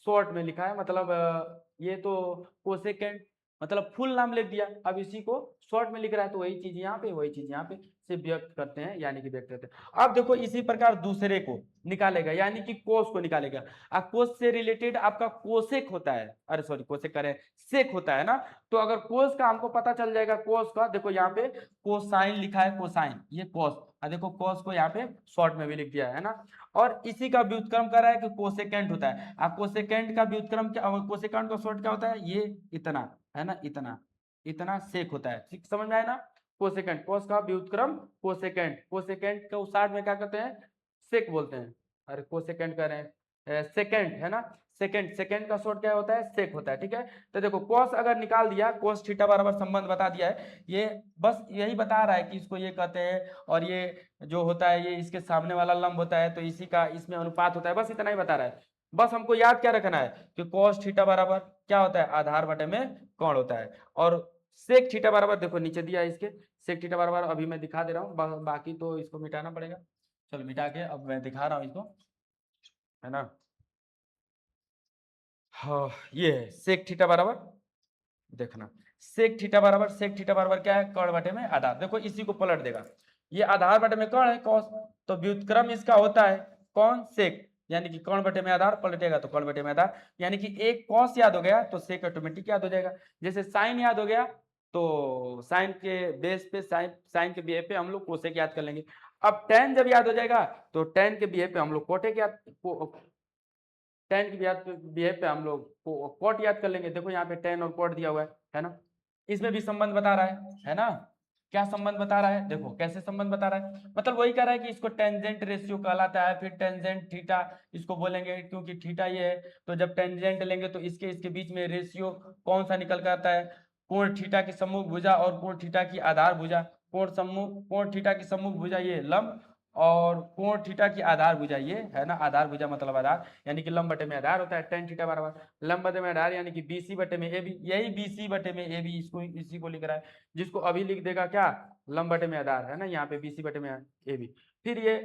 Speaker 1: शॉर्ट में लिखा है, मतलब ये तो कोसेकेंट मतलब फुल नाम लिख दिया, अब इसी को शॉर्ट में लिख रहा है, तो वही चीज यहाँ पे वही चीज यहाँ पे से व्यक्त करते हैं, यानी कि व्यक्त करते हैं। अब देखो इसी प्रकार दूसरे को निकालेगा, यानी कि कोस को निकालेगा। अब कोस से रिलेटेड आपका कोसेक होता है, अरे सॉरी कोसेक करें, सेक होता है ना, तो अगर कोस का हमको पता चल जाएगा, कोस का देखो यहाँ पे कोसाइन लिखा है, कोसाइन ये कोस, देखो कोस को यहाँ पे शॉर्ट में भी लिख दिया है ना, और इसी का व्युत्क्रम कर रहा है कि कोसेकेंट होता है। अब कोसेकेंट का व्युत्क्रम क्या, कोसेकेंट का शॉर्ट क्या होता है, ये इतना, है ना, इतना इतना सेक होता है, ठीक समझ में आया ना। कोसेकेंट, कोस का व्युत्क्रम कोसेकेंट, कोसेकेंट को साथ में क्या कहते हैं, सेक बोलते हैं, अरे कोसेकेंट कह रहे हैं सेकेंड, है ना, सेकेंड, सेकेंड का शॉर्ट क्या होता है, सेक होता है, ठीक है। तो देखो कोस अगर निकाल दिया, कोस थीटा बराबर संबंध बता दिया है, ये बस यही बता रहा है कि इसको ये कहते हैं, और ये जो होता है ये इसके सामने वाला लंब होता है, तो इसी का इसमें अनुपात होता है, बस इतना ही बता रहा है। बस हमको याद क्या रखना है कि cos थीटा बराबर क्या होता है, आधार बटे में कोण होता है, और सेक थीटा बराबर देखो नीचे दिया है इसके, सेक थीटा बराबर अभी मैं दिखा दे रहा हूँ, बाकी तो इसको मिटाना पड़ेगा, चलो मिटा के अब मैं दिखा रहा हूँ इसको, है ना। हाँ ये है सेक थीटा बराबर, देखना सेक थीटा बराबर क्या है, कर्ण बटे में आधार, देखो इसी को पलट देगा, ये आधार बटे में कर्ण है कॉस, तो व्युत्क्रम इसका होता है कौन, सेक, यानी कि कर्ण बटे में आधार पलटेगा तो कर्ण बटे में आधार, यानी कि एक कॉस याद हो गया तो सेक ऑटोमेटिक याद हो जाएगा। जैसे साइन याद हो गया तो साइन के बेस पे, साइन के बिहेव पे हम लोग कोसेक याद कर लेंगे। अब टेन जब याद हो जाएगा तो टेन के बिहेव पे हम लोग कोटेक याद, टेन की बिहेव पे हम लोग कोट याद कर लेंगे, देखो यहाँ पे टेन और कोट दिया हुआ है ना, इसमें भी संबंध बता रहा है ना, क्या संबंध बता रहा है, देखो कैसे संबंध बता रहा है, मतलब वही कह रहा है कि इसको टेंजेंट रेशियो कहलाता है, फिर टेंजेंट थीटा इसको बोलेंगे, क्योंकि थीटा ये है, तो जब टेंजेंट लेंगे तो इसके बीच में रेशियो कौन सा निकल कर आता है, कोण थीटा की सम्मुख भुजा और कोण थीटा की आधार भुजा, कोण थीटा की सम्मुख भुजा ये लंब, और कोण थीटा की आधार भुजा ये, है ना, आधार भुजा मतलब आधार, यानी कि लंब बटे में आधार होता है, टेन थीटा बराबर लंब बटे में आधार, यानी कि BC बटे में AB, यही BC बटे में AB, इसको इसी को लिख रहा है, जिसको अभी लिख देगा क्या, लंब बटे में आधार, है ना, यहाँ पे BC बटे में AB। फिर ये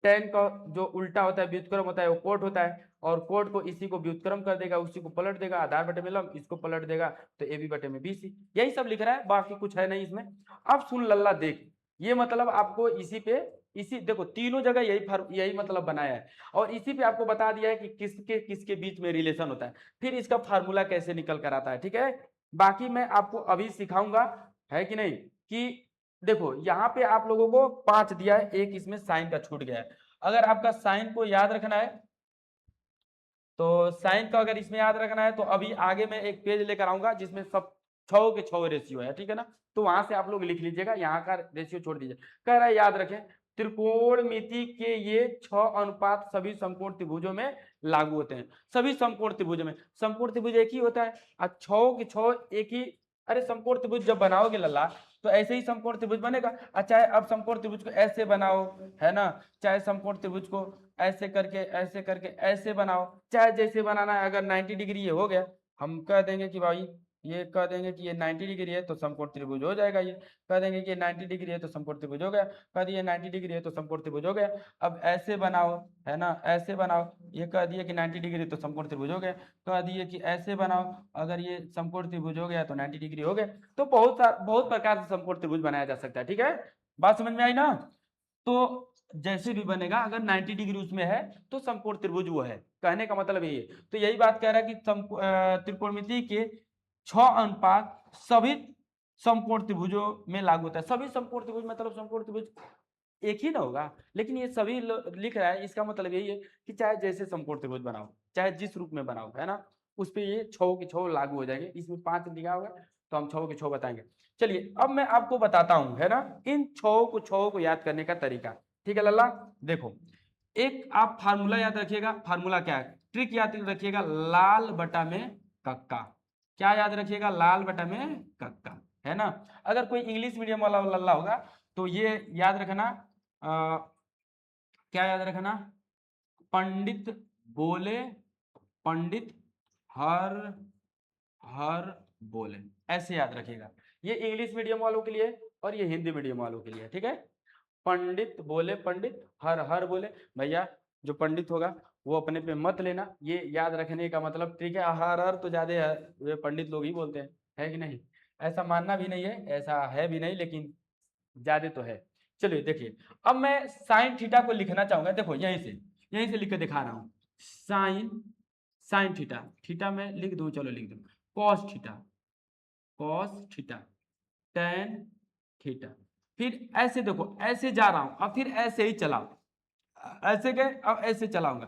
Speaker 1: टेन का जो उल्टा होता है व्युत्क्रम होता है वो कोट होता है, और कोट को इसी को व्युत्क्रम कर देगा, उसी को पलट देगा, आधार बटे में लंब, इसको पलट देगा तो AB बटे में BC, यही सब लिख रहा है, बाकी कुछ है नहीं इसमें। अब सुन लल्ला देख, ये मतलब आपको इसी पे, इसी देखो तीनों जगह यही मतलब बनाया है, और इसी पे आपको बता दिया है कि किसके किसके बीच में रिलेशन होता है, फिर इसका फार्मूला कैसे निकल कर आता है, ठीक है। बाकी मैं आपको अभी सिखाऊंगा, है कि नहीं, कि देखो यहाँ पे आप लोगों को 5 दिया है, एक इसमें साइन का छूट गया है, अगर आपका साइन को याद रखना है, तो साइन का अगर इसमें याद रखना है तो अभी आगे मैं एक पेज लेकर आऊंगा जिसमें सब 6 के 6 रेशियो है, ठीक है ना। तो वहां से आप लोग लिख लीजिएगा, यहाँ का रेशियो छोड़ दीजिए। कह रहा है याद रखें त्रिकोणमिति के ये 6 अनुपात सभी समकोण त्रिभुजों में लागू होते हैं। सभी समकोण त्रिभुजों में, समकोण त्रिभुज एक ही होता है, 6 के 6 एक ही। अरे समकोण त्रिभुज जब बनाओगे लल्ला तो ऐसे ही समकोण त्रिभुज बनेगा। चाहे अब समकोण त्रिभुज को ऐसे बनाओ, है ना, चाहे समकोण त्रिभुज को ऐसे करके ऐसे बनाओ, चाहे जैसे बनाना है। अगर 90 डिग्री ये हो गया, हम कह देंगे कि भाई ये कह देंगे कि ये 90 डिग्री है तो समकोण त्रिभुज हो जाएगा। ये कह देंगे कि 90 डिग्री है तो समकोण त्रिभुज हो गया, कह दिए 90 डिग्री है तो समकोण त्रिभुज हो गया। अब ऐसे बनाओ, है ना, ऐसे बनाओ, ये कह दिए कि 90 डिग्री तो समकोण त्रिभुज हो गया, कह दिए कि ऐसे बनाओ, अगर ये समकोण त्रिभुज हो गया तो 90 डिग्री हो गया। तो बहुत प्रकार से समकोण त्रिभुज बनाया जा सकता है, ठीक है। बात समझ में आई ना। तो जैसे भी बनेगा, अगर 90 डिग्री उसमें है तो समकोण त्रिभुज वो है, कहने का मतलब यही है। तो यही बात कह रहा है कि त्रिकोणमिति के 6 अनुपात सभी समकोण त्रिभुजों में लागू होता है। सभी समकोण त्रिभुज मतलब समकोण त्रिभुज एक ही ना होगा, लेकिन ये सभी लिख रहा है, इसका मतलब यही है कि चाहे जैसे समकोण त्रिभुज बनाओ, चाहे जिस रूप में बनाओ, है ना, उस पे ये 6 के 6 लागू हो जाएंगे। इसमें 5 लिखा होगा तो हम 6 के 6 बताएंगे। चलिए अब मैं आपको बताता हूं, है ना, इन 6 को याद करने का तरीका। ठीक है लल्ला, देखो एक आप फार्मूला याद रखिएगा। फार्मूला क्या है, ट्रिक याद रखिएगा, लाल बटा में कक्का। क्या याद रखिएगा, लाल बटा में कक्का, है ना। अगर कोई इंग्लिश मीडियम वाला लल्ला होगा तो ये याद रखना, क्या याद रखना, पंडित बोले, पंडित हर हर बोले, ऐसे याद रखिएगा। ये इंग्लिश मीडियम वालों के लिए और ये हिंदी मीडियम वालों के लिए, ठीक है। पंडित बोले, पंडित हर हर बोले। भैया जो पंडित होगा वो अपने पे मत लेना, ये याद रखने का मतलब, ठीक है। हर हर तो ज्यादा वे पंडित लोग ही बोलते हैं, है कि नहीं। ऐसा मानना भी नहीं है, ऐसा है भी नहीं, लेकिन ज्यादा तो है। चलिए देखिए, अब मैं साइन थीटा को लिखना चाहूंगा। देखो यहीं से लिख के दिखा रहा हूं। साइन साइन थीटा, थीटा में लिख दूं, चलो लिख दूं, cos theta, cos theta, tan theta. फिर ऐसे देखो, ऐसे जा रहा हूं, अब फिर ऐसे ही चलाओ, ऐसे गए, अब ऐसे चलाऊंगा।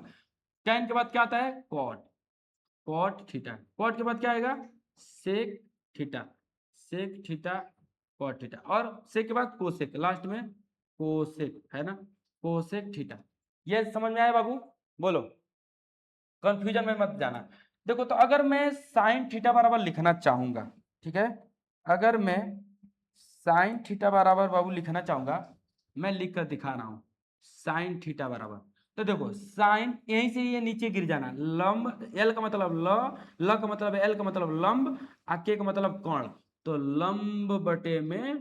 Speaker 1: टेन के बाद क्या आता है, कॉट, कॉट थीटा। कॉट के बाद क्या आएगा, sec theta, sec theta, cot theta. और सेक के बाद कोसेक, लास्ट में कोसेक, है ना, कोसेक थीटा। ये समझ में आया बाबू, बोलो, कंफ्यूजन में मत जाना। देखो तो अगर मैं साइन थीटा बराबर लिखना चाहूंगा, ठीक है, अगर मैं साइन थीटा बराबर बाबू लिखना चाहूंगा, मैं लिख कर दिखा रहा हूं, साइन थीटा बराबर। तो देखो साइन यहीं से ये नीचे गिर जाना, लंब, एल का मतलब ल का मतलब एल का मतलब लंब, के का मतलब कर्ण। तो लंब बटे में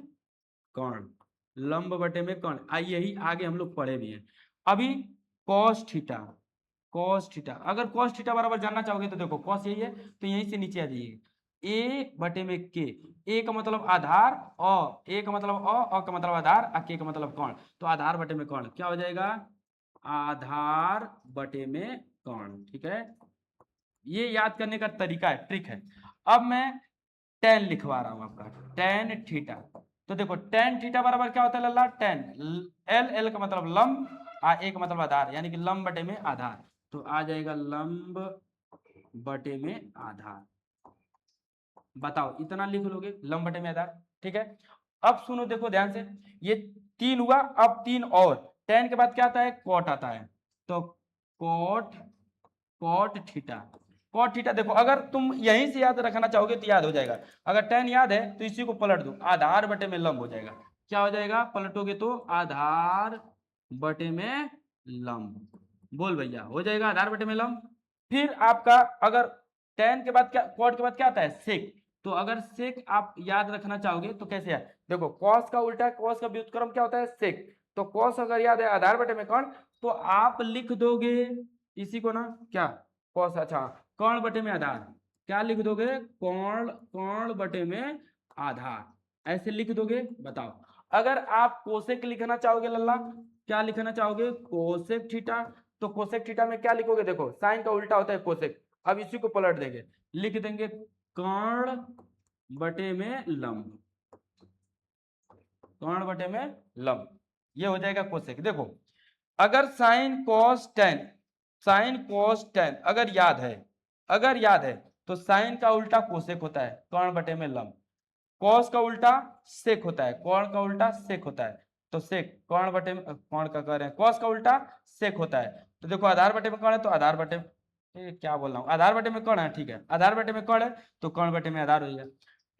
Speaker 1: कर्ण, लंब बटे में कर्ण। यही आगे हम लोग पढ़े भी हैं। अभी कॉस थीटा, कॉस थीटा, अगर कॉस थीटा बराबर जानना चाहोगे तो देखो कॉस यही है, तो यहीं से नीचे आ जाइए, ए बटे में के। ए का मतलब आधार, ए का मतलब का मतलब आधार, के का मतलब कर्ण। तो आधार बटे में कर्ण क्या हो जाएगा, आधार बटे में कर्ण, ठीक है। ये याद करने का तरीका है, ट्रिक है। अब मैं टेन लिखवा रहा हूं आपका, टेन थीटा। तो देखो टेन थीटा बराबर क्या होता है लल्ला, टेन, एल, एल का मतलब लंब, ए का मतलब आधार, यानी कि लंब बटे में आधार। तो आ जाएगा लंब बटे में आधार। बताओ इतना लिख लोगे, लंब बटे में आधार, ठीक है। अब सुनो, देखो ध्यान से, ये 3 हुआ, अब 3 और, टेन के बाद क्या आता है, कॉट आता है। तो cot, cot theta, cot theta. देखो अगर तुम यहीं से याद रखना चाहोगे तो याद हो जाएगा। अगर टेन याद है तो इसी को पलट दो, आधार बटे में लंब हो जाएगा। क्या हो जाएगा, पलटोगे तो आधार बटे में लंब। बोल भैया, हो जाएगा आधार बटे में लंब। फिर आपका अगर टेन के बाद क्या, कॉट के बाद क्या आता है, सेक। तो अगर सेक आप याद रखना चाहोगे तो कैसे है, देखो कॉस का उल्टा, कॉस का व्युत्क्रम क्या होता है, सेक। तो कॉस अगर याद है आधार बटे में कर्ण, तो आप लिख दोगे इसी को ना, क्या, कॉस, अच्छा, कर्ण बटे में आधार। क्या लिख दोगे, कर्ण, कर्ण बटे में आधार, ऐसे लिख दोगे। बताओ अगर आप कोसेक लिखना चाहोगे लल्ला, क्या लिखना चाहोगे, कोसेक थीटा। तो कोसेक थीटा में क्या लिखोगे, देखो साइन का उल्टा होता है कोसेक। अब इसी को पलट देंगे, लिख देंगे कर्ण बटे में लंब, कर्ण बटे में लंब, ये हो जाएगा कोसेक। देखो अगर sign cos ten, sign cos ten अगर याद है, अगर याद है, तो साइन का उल्टा कोसेक होता है, कर्ण बटे में लंब। कॉस का उल्टा सेक होता है, कॉण का उल्टा सेक होता है, तो सेक कॉण बटे में कॉण का कह रहे हैं, कॉस का उल्टा सेक होता है। तो देखो आधार बटे में कौन है, तो आधार बटे क्या बोल रहा हूँ, आधार बटे में कौन है, ठीक है, आधार बटे में कौन है तो कौन बटे में आधार हो गया।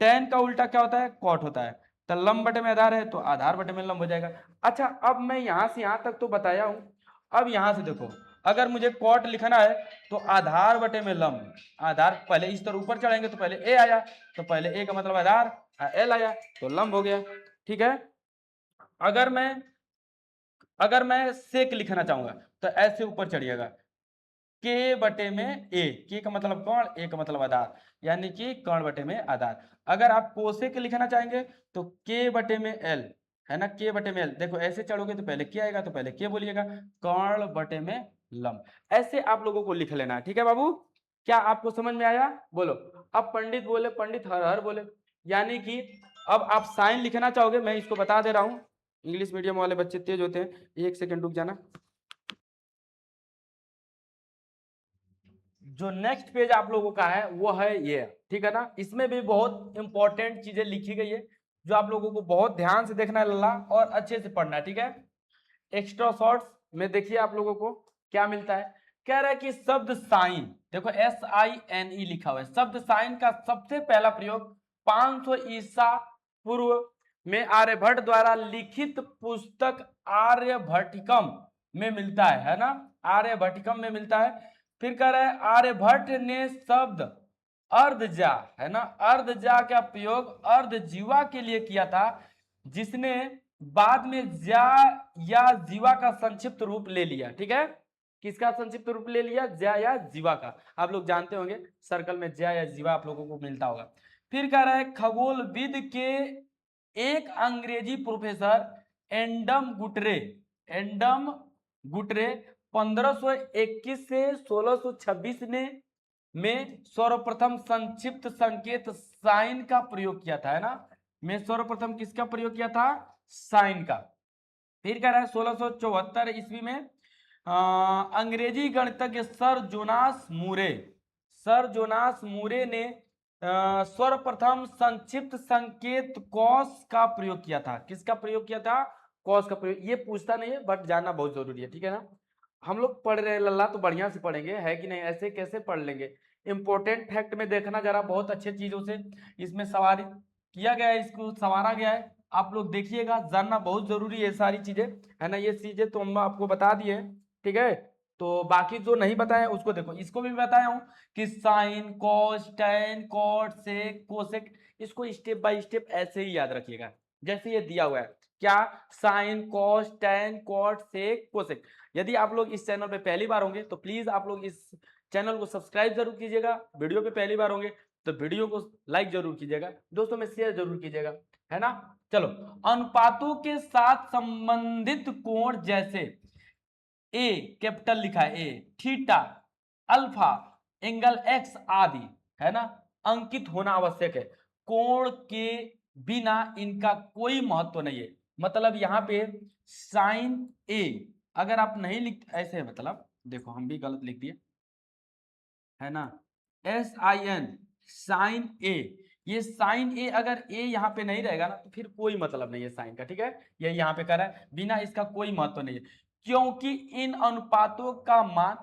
Speaker 1: टेन का उल्टा क्या होता है, कॉट होता है, तो लंब बटे में आधार है तो आधार बटे में लंब हो जाएगा। अच्छा अब मैं यहां से यहां तक तो बताया हूं, अब यहां से देखो अगर मुझे कॉट लिखना है तो आधार बटे में लंब, आधार पहले इस तरह ऊपर चढ़ेंगे तो पहले ए आया, तो पहले ए का मतलब आधार, एल आया तो लंब हो गया, ठीक है। अगर मैं सेक लिखना चाहूंगा तो ऐसे ऊपर चढ़िएगा, के बटे में ए, के का मतलब कौन, ए का मतलब आधार, यानी कि कर्ण बटे में आधार। अगर आप कोसेक लिखना चाहेंगे तो के बटे में एल, है ना, के बटे में एल, देखो ऐसे चढ़ोगे तो पहले के आएगा तो पहले के बोलिएगा, कर्ण बटे में लंब, ऐसे आप लोगों को लिख लेना है, ठीक है बाबू। क्या आपको समझ में आया, बोलो। अब पंडित बोले, पंडित हर हर बोले, यानी कि अब आप साइन लिखना चाहोगे, मैं इसको बता दे रहा हूं, इंग्लिश मीडियम वाले बच्चे तेज होते हैं, एक सेकंड रुक जाना। जो नेक्स्ट पेज आप लोगों का है वो है ये, ठीक है ना, इसमें भी बहुत इंपॉर्टेंट चीजें लिखी गई है जो आप लोगों को बहुत ध्यान से देखना है लल्ला, और अच्छे से पढ़ना है, ठीक है। एक्स्ट्रा शॉर्ट्स में देखिए आप लोगों को क्या मिलता है, कह रहा है कि शब्द साइन, देखो SINE लिखा हुआ है, शब्द साइन का सबसे पहला प्रयोग 500 ईसा पूर्व में आर्यभट्ट द्वारा लिखित पुस्तक आर्यभट्टिकम में मिलता है ना, आर्यभट्टिकम में मिलता है। फिर कह रहा है आर्यभट्ट ने शब्द अर्धजा, है ना, अर्धजा का प्रयोग अर्धजीवा के लिए किया था, जिसने बाद में ज्या या जीवा का संक्षिप्त रूप ले लिया, ठीक है, किसका संक्षिप्त रूप ले लिया, ज्या या जीवा का, आप लोग जानते होंगे सर्कल में ज्या या जीवा आप लोगों को मिलता होगा। फिर कह रहा है खगोलविद के एक अंग्रेजी प्रोफेसर एंडम गुटरे 1521 से 1626 ने में सर्वप्रथम संक्षिप्त संकेत साइन का प्रयोग किया था, है ना, में सर्वप्रथम किसका प्रयोग किया था, साइन का। फिर कह रहा है 1674 ईस्वी में अंग्रेजी गणितज्ञ सर जोनास मूरे ने सर्वप्रथम संक्षिप्त संकेत कॉस का प्रयोग किया था, किसका प्रयोग किया था, कॉस का प्रयोग। ये पूछता नहीं है बट जानना बहुत जरूरी है, ठीक है ना, हम लोग पढ़ रहे हैं लल्ला तो बढ़िया से पढ़ेंगे, है कि नहीं, ऐसे कैसे पढ़ लेंगे, इंपॉर्टेंट फैक्ट में देखना जरा, बहुत अच्छे चीजों से इसमें सवारी किया गया है, इसको संवारा गया है, आप लोग देखिएगा, जानना बहुत जरूरी है सारी चीजें, है ना, ये चीजें तो हम आपको बता दिए, ठीक है। तो बाकी जो नहीं बताया उसको देखो, इसको भी बताया हूं कि sine cos tan cot sec cosec, इसको स्टेप बाय स्टेप ऐसे ही याद रखिएगा जैसे ये दिया हुआ है, क्या, sine cos tan cot sec cosec. यदि आप लोग इस चैनल पे पहली बार होंगे तो प्लीज आप लोग इस चैनल को सब्सक्राइब जरूर कीजिएगा, वीडियो पे पहली बार होंगे तो वीडियो को लाइक जरूर कीजिएगा, दोस्तों में शेयर जरूर कीजिएगा, है ना। चलो, अनुपातों के साथ संबंधित कोण जैसे ए, कैपिटल लिखा है ए, थीटा, अल्फा, एंगल एक्स आदि, है ना, अंकित होना आवश्यक है, कोण के बिना इनका कोई महत्व नहीं है। मतलब यहाँ पे साइन ए अगर आप नहीं लिख, ऐसे मतलब देखो हम भी गलत लिख दिए, है ना, SIN साइन ए, ये साइन ए अगर ए यहाँ पे नहीं रहेगा ना तो फिर कोई मतलब नहीं है साइन का, ठीक है, ये यहाँ पे कर रहा है, बिना इसका कोई महत्व नहीं है, क्योंकि इन अनुपातों का मान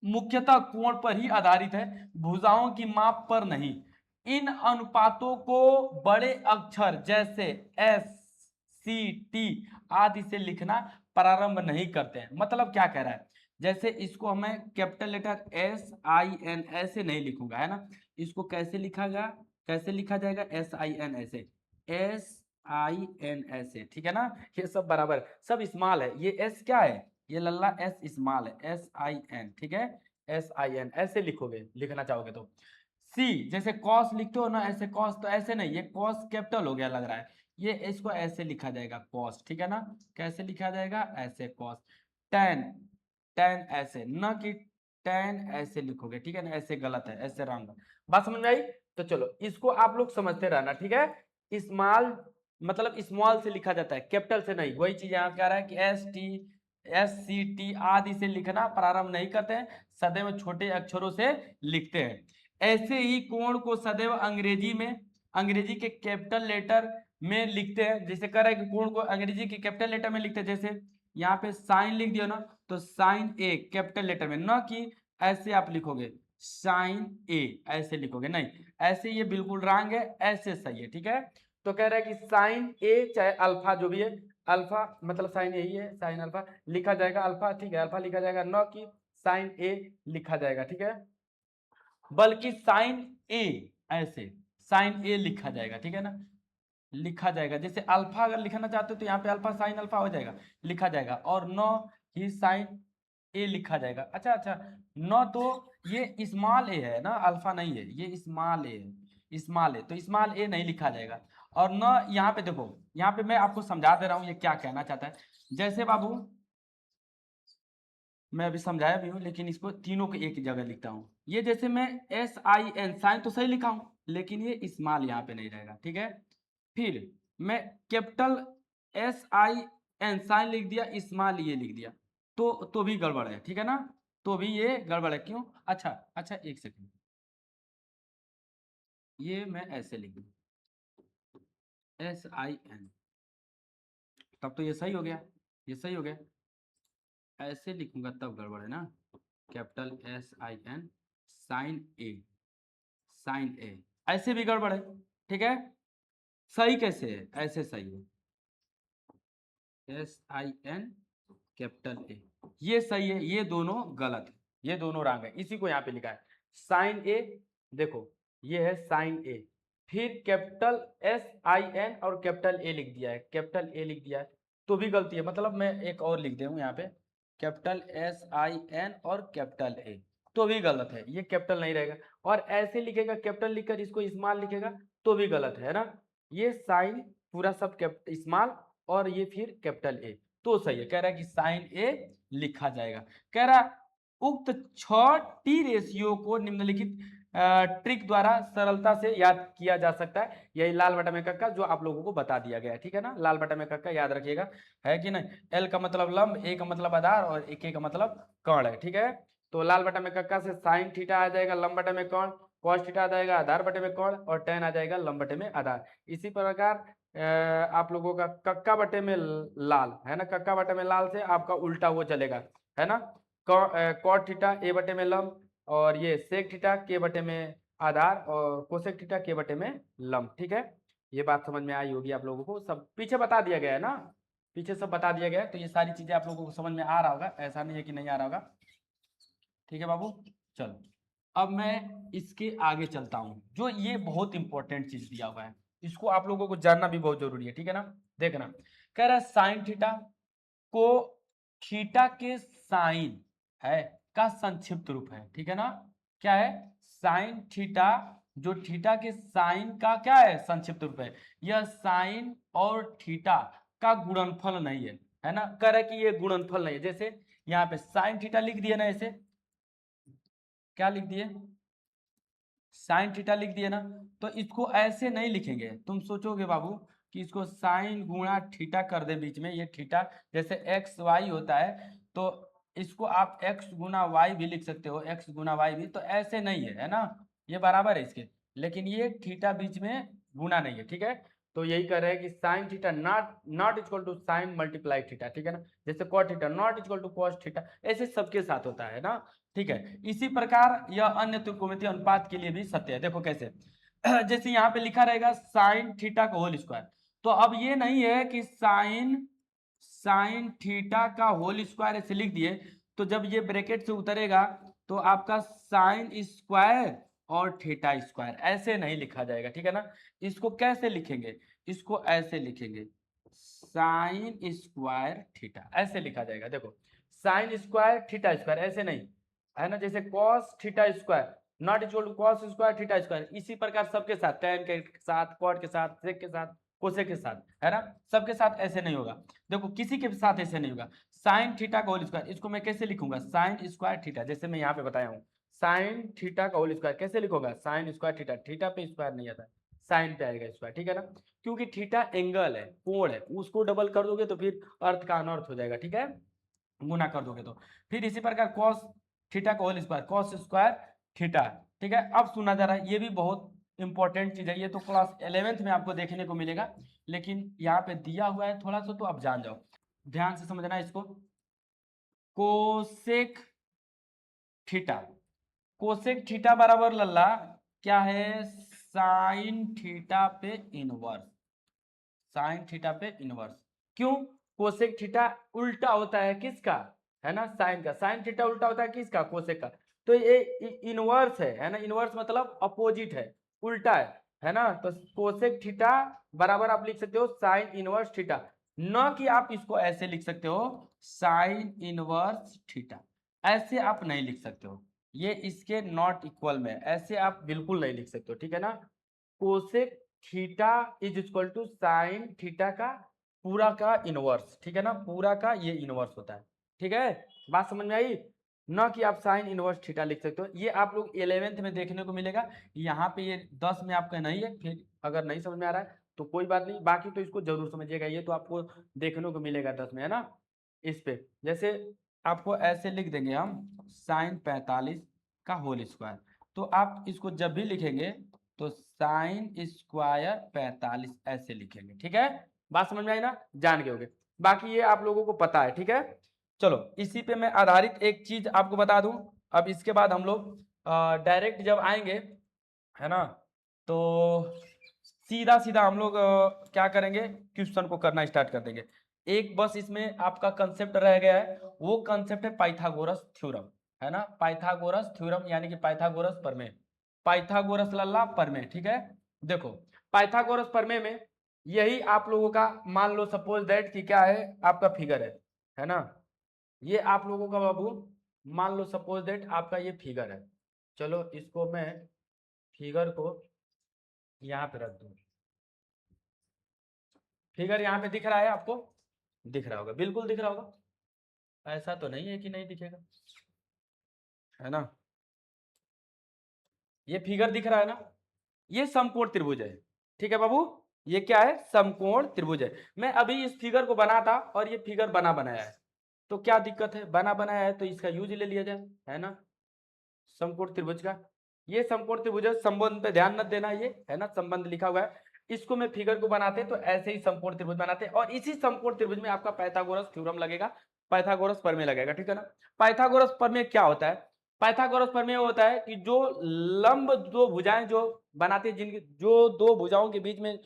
Speaker 1: मुख्यतः कोण पर ही आधारित है, भुजाओं की माप पर नहीं। इन अनुपातों को बड़े अक्षर जैसे SCT आदि से लिखना प्रारंभ नहीं करते हैं। मतलब क्या कह रहा है, जैसे इसको हमें कैपिटल लेटर SIN ऐसे नहीं लिखूंगा, है ना, इसको कैसे लिखा गया, कैसे लिखा जाएगा, SIN ऐसे, SIN ऐसे, ठीक है ना, ये सब बराबर, सब स्मॉल है, ये S क्या है, ये लल्ला एस स्मॉल है, SIN, ठीक है, SIN ऐसे लिखोगे, लिखना चाहोगे तो। सी जैसे कॉस लिखते हो ना, ऐसे कॉस, तो ऐसे नहीं, ये कॉस कैपिटल हो गया लग रहा है, ये इसको ऐसे लिखा जाएगा कॉस, ठीक है ना, कैसे लिखा जाएगा, ऐसे कॉस। टेन, टेन ऐसे, न कि टेन ऐसे लिखोगे, ठीक है ना, ऐसे गलत है, ऐसे रॉन्ग है, बात समझ में आई। तो चलो इसको आप लोग समझते रहना, ठीक है, स्मॉल मतलब स्मॉल से लिखा जाता है, कैपिटल से नहीं, वही चीज यहाँ कह रहा है कि SCT आदि से लिखना प्रारंभ नहीं करते हैं, सदैव छोटे अक्षरों से लिखते हैं। ऐसे ही कोण को सदैव अंग्रेजी में अंग्रेजी के कैपिटल लेटर में लिखते हैं, जैसे कर रहे हैं कि कोण को अंग्रेजी के कैपिटल लेटर में लिखते हैं, जैसे यहाँ पे साइन लिख दिया ना, तो साइन ए कैपिटल लेटर में, ना कि ऐसे आप लिखोगे साइन ए, ऐसे लिखोगे नहीं, ऐसे ये बिल्कुल रॉन्ग है, ऐसे सही है, ठीक है। तो कह रहा है कि साइन ए चाहे अल्फा जो भी है, अल्फा मतलब साइन यही है, साइन अल्फा लिखा जाएगा अल्फा, ठीक है, अल्फा लिखा जाएगा, ना कि साइन ए लिखा जाएगा, ठीक है, बल्कि साइन ए, ऐसे साइन ए लिखा जाएगा, ठीक है ना, लिखा जाएगा। जैसे अल्फा अगर लिखना चाहते हो तो यहाँ पे अल्फा साइन अल्फा हो जाएगा, लिखा जाएगा, और नो ही साइन ए लिखा जाएगा। अच्छा अच्छा, नो तो ये स्मॉल ए है ना, अल्फा नहीं है, ये स्मॉल ए है, स्मॉल ए, तो स्मॉल ए नहीं लिखा जाएगा। और न यहाँ पे देखो, यहाँ पे मैं आपको समझा दे रहा हूँ ये क्या कहना चाहता है। जैसे बाबू मैं अभी समझाया भी हूँ, लेकिन इसको तीनों को एक जगह लिखता हूँ। ये जैसे मैं एस आई एन साइन तो सही लिखा हूँ, लेकिन ये स्मॉल यहाँ पे नहीं रहेगा, ठीक है। फिर मैं capital S I N sine लिख दिया, स्मॉल ये लिख दिया, तो भी गड़बड़ है, ठीक है ना, तो भी ये गड़बड़ है, क्यों? अच्छा अच्छा, एक सेकंड, ये मैं ऐसे लिख दूँ एस आई एन, तब तो ये सही हो गया, ये सही हो गया। ऐसे लिखूंगा तब गड़बड़ है ना, capital S I N sine A, sine A, ऐसे भी गड़बड़ है, ठीक है। सही कैसे है? ऐसे सही है, S I N capital A, ये सही है, ये दोनों गलत है, ये दोनों रॉन्ग है, इसी को यहाँ पे लिखा है साइन ए, देखो ये है साइन ए, फिर कैपिटल एस आई एन और कैपिटल ए लिख दिया है, कैपिटल ए लिख दिया है, तो भी गलती है, मतलब मैं एक और लिख दूँ यहाँ पे कैपिटल एस आई एन और कैपिटल ए, तो भी गलत है, ये कैपिटल नहीं रहेगा। और ऐसे लिखेगा कैपिटल लिखकर इसको स्मॉल लिखेगा, तो भी गलत है ना, ये साइन पूरा सब स्मॉल और ये फिर कैपिटल ए, तो सही है। कह रहा है कि साइन ए लिखा जाएगा। कह रहा उक्त 6 टी रेशियो को निम्नलिखित ट्रिक द्वारा सरलता से याद किया जा सकता है, यही लाल बटा में कक्का जो आप लोगों को बता दिया गया है, ठीक है ना, लाल बटा में कक्का याद रखिएगा, है कि नहीं। एल का मतलब लंब, ए का मतलब आधार और के का मतलब कर्ण है, ठीक है। तो लाल बटा में कक्का से साइन थीटा आ जाएगा, लंब बटे में कर्ण, कॉस थीटा आ जाएगा आधार बटे में कर्ण, और टेन आ जाएगा लंब बटे में आधार। इसी प्रकार आप लोगों का कक्का बटे में लाल है ना, कक्का बटे में लाल से आपका उल्टा वो चलेगा, है ना, कॉट थीटा ए बटे में लंब, और ये सेक थीटा के बटे में आधार, और कोसेक थीटा के बटे में लंब, ठीक है। ये बात समझ में आई होगी आप लोगों को, सब पीछे बता दिया गया है ना, पीछे सब बता दिया गया है, तो ये सारी चीजें आप लोगों को समझ में आ रहा होगा, ऐसा नहीं है कि नहीं आ रहा होगा, ठीक है बाबू। चलो अब मैं इसके आगे चलता हूँ, जो ये बहुत इंपॉर्टेंट चीज दिया हुआ है, इसको आप लोगों को जानना भी बहुत जरूरी है, ठीक है ना। देखना, कह रहा है साइन थीटा को थीटा के साइन है का संक्षिप्त रूप है, ठीक है ना, क्या है, साइन थीटा जो थीटा के साइन का क्या है, संक्षिप्त रूप है। यह साइन और थीटा का गुणनफल नहीं है ना, कह रहा है कि ये गुणनफल नहीं है। जैसे यहाँ पे साइन थीटा लिख दिया ना, ऐसे क्या लिख दिए, साइन थीटा लिख दिए ना, तो इसको ऐसे नहीं लिखेंगे, तुम सोचोगे बाबू कि इसको साइन गुणा थीटा कर दे बीच में, ये थीटा जैसे एक्स वाई होता है, तो इसको आप एक्स गुना वाई भी लिख सकते हो, एक्स गुना वाई भी, तो ऐसे नहीं है ना, ये बराबर है इसके, लेकिन ये थीटा बीच में गुना नहीं है, ठीक है। तो यही कह रहे हैं कि sine theta not not equal to sine multiply theta, ठीक है ना, जैसे cot theta not equal to cos theta, ऐसे सबके साथ होता है ना, ठीक है। इसी प्रकार यह अन्य त्रिकोणमितीय अनुपात के लिए भी सत्य है, देखो कैसे जैसे यहाँ पे लिखा रहेगा साइन थीटा का होल स्क्वायर, तो अब ये नहीं है कि साइन साइन थीटा का होल स्क्वायर ऐसे लिख दिए, तो जब ये ब्रैकेट से उतरेगा तो आपका साइन स्क्वायर और थीटा स्क्वायर ऐसे नहीं लिखा जाएगा, ठीक है ना। इसको कैसे लिखेंगे, इसको ऐसे लिखेंगे साइन स्क्वायर थीटा, ऐसे लिखा जाएगा, देखो साइन स्क्वायर थीटा स्क्वायर, ऐसे नहीं, है ना, जैसे cos theta square not equal to cos square theta square, इसी प्रकार सबके साथ टेन के साथ, कॉट के साथ, सेक के साथ, कोसेक के साथ, है ना, सबके साथ ऐसे नहीं होगा। देखो किसी के साथ ऐसे नहीं होगा, साइन थीटा का होल स्क्वायर, इसको मैं कैसे लिखूंगा, साइन स्क्वायर थीटा, जैसे मैं यहाँ पे बताया हूँ साइन थीटा का होल स्क्वायर कैसे लिखोगा, साइन स्क्वायर थीटा, थीटा पे स्क्वायर नहीं आता, साइन पे आएगा स्क्वायर, ठीक है ना, क्योंकि थीटा एंगल है, कोण है, उसको डबल कर दोगे तो फिर अर्थ का अनर्थ हो जाएगा, ठीक है, गुना कर दोगे तो। फिर इसी प्रकार कॉस थीटा का whole square, cos square theta, ठीक है। अब सुना जा रहा है, ये भी बहुत इंपॉर्टेंट चीज है, ये तो क्लास 11th में आपको देखने को मिलेगा, लेकिन यहाँ पे दिया हुआ है थोड़ा सा, तो आप जान जाओ, ध्यान से समझना इसको। कोसेक थीटा, कोसेक थीटा बराबर लल्ला क्या है, साइन थीटा पे इनवर्स, साइन थीटा पे इनवर्स। क्यों? कोसेक थीटा उल्टा होता है किसका, है ना, साइन का। साइन थीटा उल्टा होता है किसका, कोसेक का। तो ये इनवर्स है ना, इनवर्स मतलब अपोजिट है, उल्टा है ना। तो कोसेक थीटा बराबर आप लिख सकते हो साइन इनवर्स थीटा, न कि आप इसको ऐसे लिख सकते हो साइन इनवर्स थीटा, ऐसे आप नहीं लिख सकते हो, ये इसके नॉट इक्वल में, ऐसे आप बिल्कुल नहीं लिख सकते हो, ठीक है ना। Cosec theta is equal to sine theta का पूरा का इनवर्स, ठीक है ना, पूरा का ये इनवर्स होता है, ठीक है। बात समझ में आई, ना कि आप साइन इनवर्स थीटा लिख सकते हो, ये आप लोग 11th में देखने को मिलेगा। यहाँ पे ये 10 में आपका नहीं है, फिर अगर नहीं समझ में आ रहा है तो कोई बात नहीं, बाकी तो इसको जरूर समझिएगा, ये तो आपको देखने को मिलेगा 10 में, है ना। इस पे जैसे आपको ऐसे लिख देंगे हम साइन 45 का होल स्क्वायर, तो आप इसको जब भी लिखेंगे तो साइन स्क्वायर 45 ऐसे लिखेंगे, ठीक है। बात समझ में आई ना, जान गए होगे, बाकी ये आप लोगों को पता है, ठीक है। चलो इसी पे मैं आधारित एक चीज आपको बता दूं, अब इसके बाद हम लोग डायरेक्ट जब आएंगे, है ना, तो सीधा सीधा हम लोग क्या करेंगे, क्वेश्चन को करना स्टार्ट कर देंगे। एक बस इसमें आपका कंसेप्ट रह गया है, वो कंसेप्ट है पाइथागोरस थ्योरम, है ना, पाइथागोरस थ्योरम यानी कि पाइथागोरस प्रमेय, पाइथागोरस लल्ला प्रमेय, ठीक है। देखो पाइथागोरस प्रमेय में यही आप लोगों का, मान लो सपोज दैट कि क्या है, आपका फिगर है ना, ये आप लोगों का बाबू, मान लो सपोज दैट आपका ये फिगर है, चलो इसको मैं फिगर को यहाँ पे रख दूं, फिगर यहाँ पे दिख रहा है आपको, दिख रहा होगा, बिल्कुल दिख रहा होगा, ऐसा तो नहीं है कि नहीं दिखेगा, है ना। ये फिगर दिख रहा है ना, ये समकोण त्रिभुज है, ठीक है बाबू, ये क्या है, समकोण त्रिभुज है। मैं अभी इस फिगर को बना था और ये फिगर बना बनाया है, तो क्या दिक्कत है, बना बनाया है तो इसका यूज ले लिया जाए, है ना, समकोण त्रिभुज का। ये समकोण त्रिभुज है, संबंध पे ध्यान मत देना, ये है ना संबंध लिखा हुआ है, इसको मैं फिगर को बनाते तो ऐसे ही समकोण त्रिभुज बनाते, और इसी समकोण त्रिभुज में आपका पाइथागोरस थ्योरम लगेगा, पाइथागोरस प्रमेय लगेगा, ठीक है ना। पाइथागोरस प्रमेय क्या होता है, पाइथागोरस प्रमेय होता है कि जो लंब दो भुजाएं जो बनाते हैं, जिनकी जो दो भुजाओं के बीच में,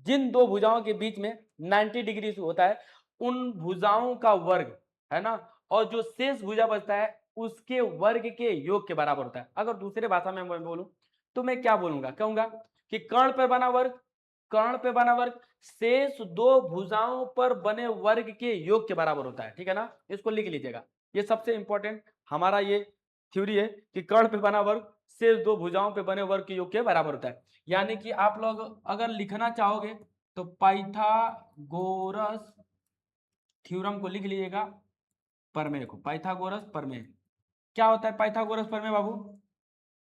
Speaker 1: जिन दो भुजाओं के बीच में 90 डिग्री होता है, उन भुजाओं का वर्ग, है ना, और जो शेष भुजा बचता है उसके वर्ग के योग के बराबर होता है। अगर दूसरे भाषा में मैं बोलूं तो मैं क्या बोलूंगा, कहूंगा कि कर्ण पे बना वर्ग, कर्ण पे बना वर्ग शेष दो भुजाओं पर बने वर्ग के योग के बराबर होता है, ठीक है ना, इसको लिख लीजिएगा, ये सबसे इंपॉर्टेंट हमारा ये थ्योरी है कि कर्ण पे बना वर्ग शेष दो भुजाओं पे बने वर्ग के योग के बराबर होता है। यानी कि आप लोग अगर लिखना चाहोगे तो पाइथागोरस थ्योरम को लिख लीजिएगा, प्रमेय को, पाइथागोरस प्रमेय क्या होता है, पाइथागोरस प्रमेय बाबू,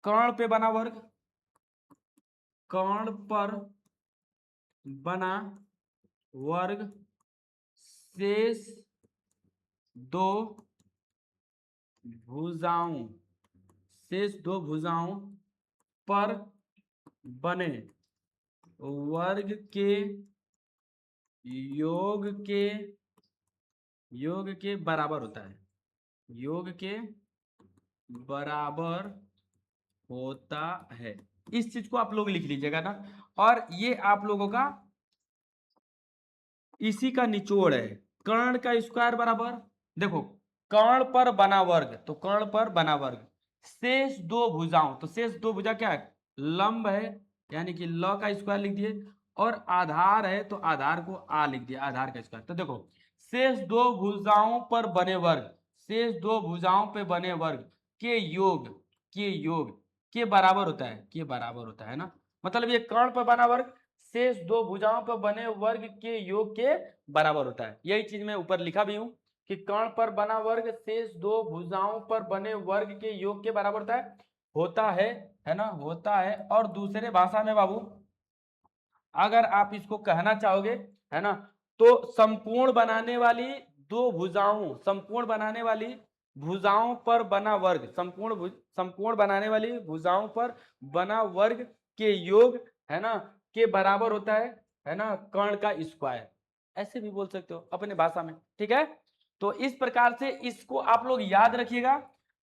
Speaker 1: कर्ण पे बना वर्ग, कर्ण पर बना वर्ग शेष दो भुजाओं, शेष दो भुजाओं पर बने वर्ग के योग के, योग के बराबर होता है, योग के बराबर होता है। इस चीज को आप लोग लिख लीजिएगा ना, और ये आप लोगों का इसी का निचोड़ है, कर्ण का स्क्वायर बराबर, देखो कर्ण पर बना वर्ग, तो कर्ण पर बना वर्ग शेष दो भुजाओं, तो शेष दो भुजा क्या है, लंब है, यानी कि ल का स्क्वायर लिख दिए, और आधार है तो आधार को आ लिख दिया, आधार का स्क्वायर। तो देखो शेष दो भुजाओं पर बने वर्ग, शेष दो भुजाओं पे बने वर्ग के योग, के योग के बराबर होता है, के बराबर होता है ना, मतलब ये कर्ण पर बना वर्ग शेष दो भुजाओं पर बने वर्ग के योग के बराबर होता है। यही चीज मैं ऊपर लिखा भी हूं कि कर्ण पर बना वर्ग शेष दो भुजाओं पर बने वर्ग के योग के बराबर होता है ना, होता है। और दूसरे भाषा में बाबू अगर आप इसको कहना चाहोगे, है ना, तो संपूर्ण बनाने वाली दो भुजाओं, संपूर्ण बनाने वाली भुजाओं पर बना वर्ग, संपूर्ण बनाने वाली भुजाओं पर बना वर्ग के योग, है ना, के बराबर होता है ना, कर्ण का स्क्वायर, ऐसे भी बोल सकते हो अपने भाषा में, ठीक है। तो इस प्रकार से इसको आप लोग याद रखिएगा,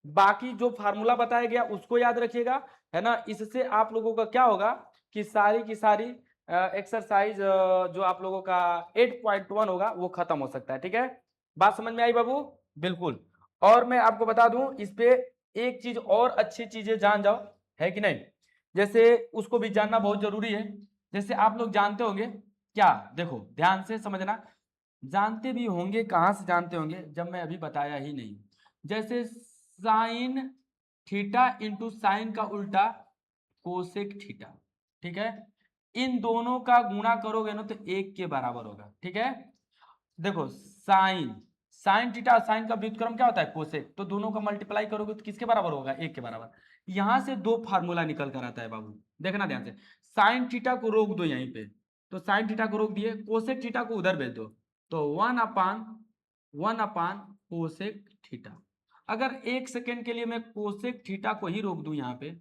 Speaker 1: बाकी जो फार्मूला बताया गया उसको याद रखिएगा, है ना। इससे आप लोगों का क्या होगा कि सारी की सारी एक्सरसाइज जो आप लोगों का 8.1 होगा वो खत्म हो सकता है, ठीक है। बात समझ में आई बाबू? बिल्कुल। और मैं आपको बता दूं इस पे एक चीज और अच्छी चीजें जान जाओ, है कि नहीं, जैसे उसको भी जानना बहुत जरूरी है। जैसे आप लोग जानते होंगे क्या, देखो ध्यान से समझना, जानते भी होंगे, कहां से जानते होंगे जब मैं अभी बताया ही नहीं। जैसे साइन थीटा इंटू साइन का उल्टा कोसेक थीटा, ठीक है, इन दोनों का गुणा करोगे ना तो एक के बराबर होगा, ठीक है। देखो साइन, साइन थीटा, साइन का व्युत्क्रम क्या होता है कोसेक, तो दोनों का मल्टीप्लाई करोगे तो किसके बराबर होगा, एक के बराबर। यहां से दो फार्मूला निकल कर आता है बाबू, देखना ध्यान से। साइन थीटा को रोक दो यहीं पे, तो साइन थीटा को रोक दिए, कोसेक थीटा को उधर भेज दो, तो वन अपान कोसेक थीटा। अगर एक सेकेंड के लिए मैं कोसेक थीटा को ही रोक दूं यहाँ पे,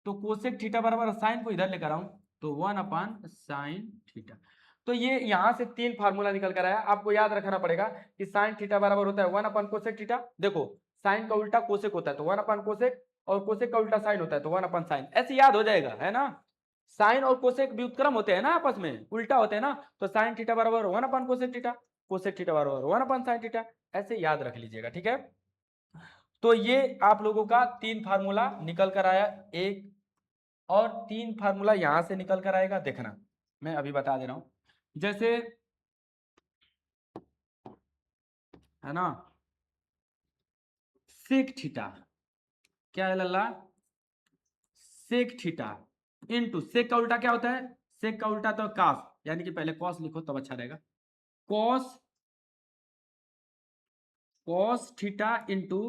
Speaker 1: तो कोसेक थीटा बराबर साइन को इधर लेकर आऊं तो वन अपान साइन थीटा। तो ये यहां से तीन फार्मूला निकल कर आया, आपको याद रखना पड़ेगा कि साइन थीटा बराबर होता है वन अपन कोसेक थीटा। देखो साइन का उल्टा कोसेक होता है तो वन अपन कोसेक, और कोसेक का उल्टा साइन होता है तो वन अपन साइन, ऐसे याद हो जाएगा, है ना। साइन और कोसेक व्युत्क्रम होते हैं ना, आपस में उल्टा होते हैं ना, तो साइन थीटा बराबर वन अपन कोसेक थीटा, कोसेक थीटा बराबर वन अपन साइन थीटा, ऐसे याद रख लीजिएगा, ठीक है। तो ये आप लोगों का तीन फार्मूला निकल कर आया, एक और तीन फार्मूला यहां से निकल कर आएगा, देखना मैं अभी बता दे रहा हूं। जैसे है ना सेक थीटा, क्या है लल्ला, सेक थीटा इनटू, सेक का उल्टा क्या होता है, सेक का उल्टा तो कास, यानी कि पहले कॉस लिखो तब अच्छा रहेगा, cos, cos theta into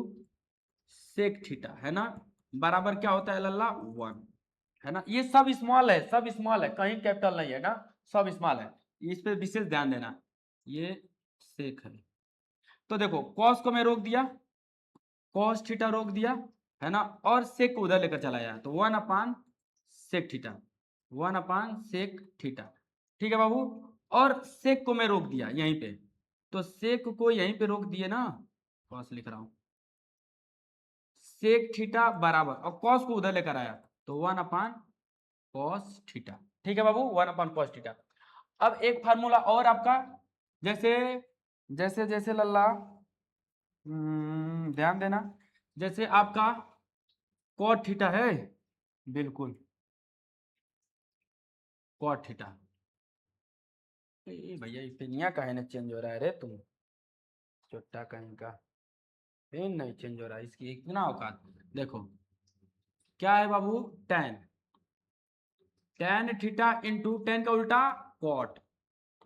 Speaker 1: sec theta, है ना, बराबर क्या होता है लल्ला, वन, है ना। ये सब स्मॉल है, सब स्मॉल है, कहीं कैपिटल नहीं है ना, सब स्मॉल है, इस पे विशेष ध्यान देना। ये सेक है, तो देखो कॉस को मैं रोक दिया, कॉस थीटा रोक दिया, है ना, और सेक को उधर लेकर चला आया तो one upon sec theta, one upon sec theta, ठीक है बाबू। और सेक को मैं रोक दिया यहीं पे, तो सेक को यहीं पे रोक दिए ना, कॉस लिख रहा हूं, सेक थीटा बराबर, और कॉस को उधर लेकर आया तो वन अपान कॉस थीटा, ठीक है बाबू, वन अपान कॉस थीटा। अब एक फार्मूला और आपका, जैसे जैसे जैसे लल्ला ध्यान देना, जैसे आपका कॉट थीटा है, बिल्कुल कॉट थीटा, भैया पेनिया काहे ना चेंज हो रहा है रे तुम, चुट्टा कहीं का, पेन नहीं चेंज हो रहा है, इसकी इतना औकात, देखो क्या है बाबू, tan, tan theta into tan का उल्टा कॉट,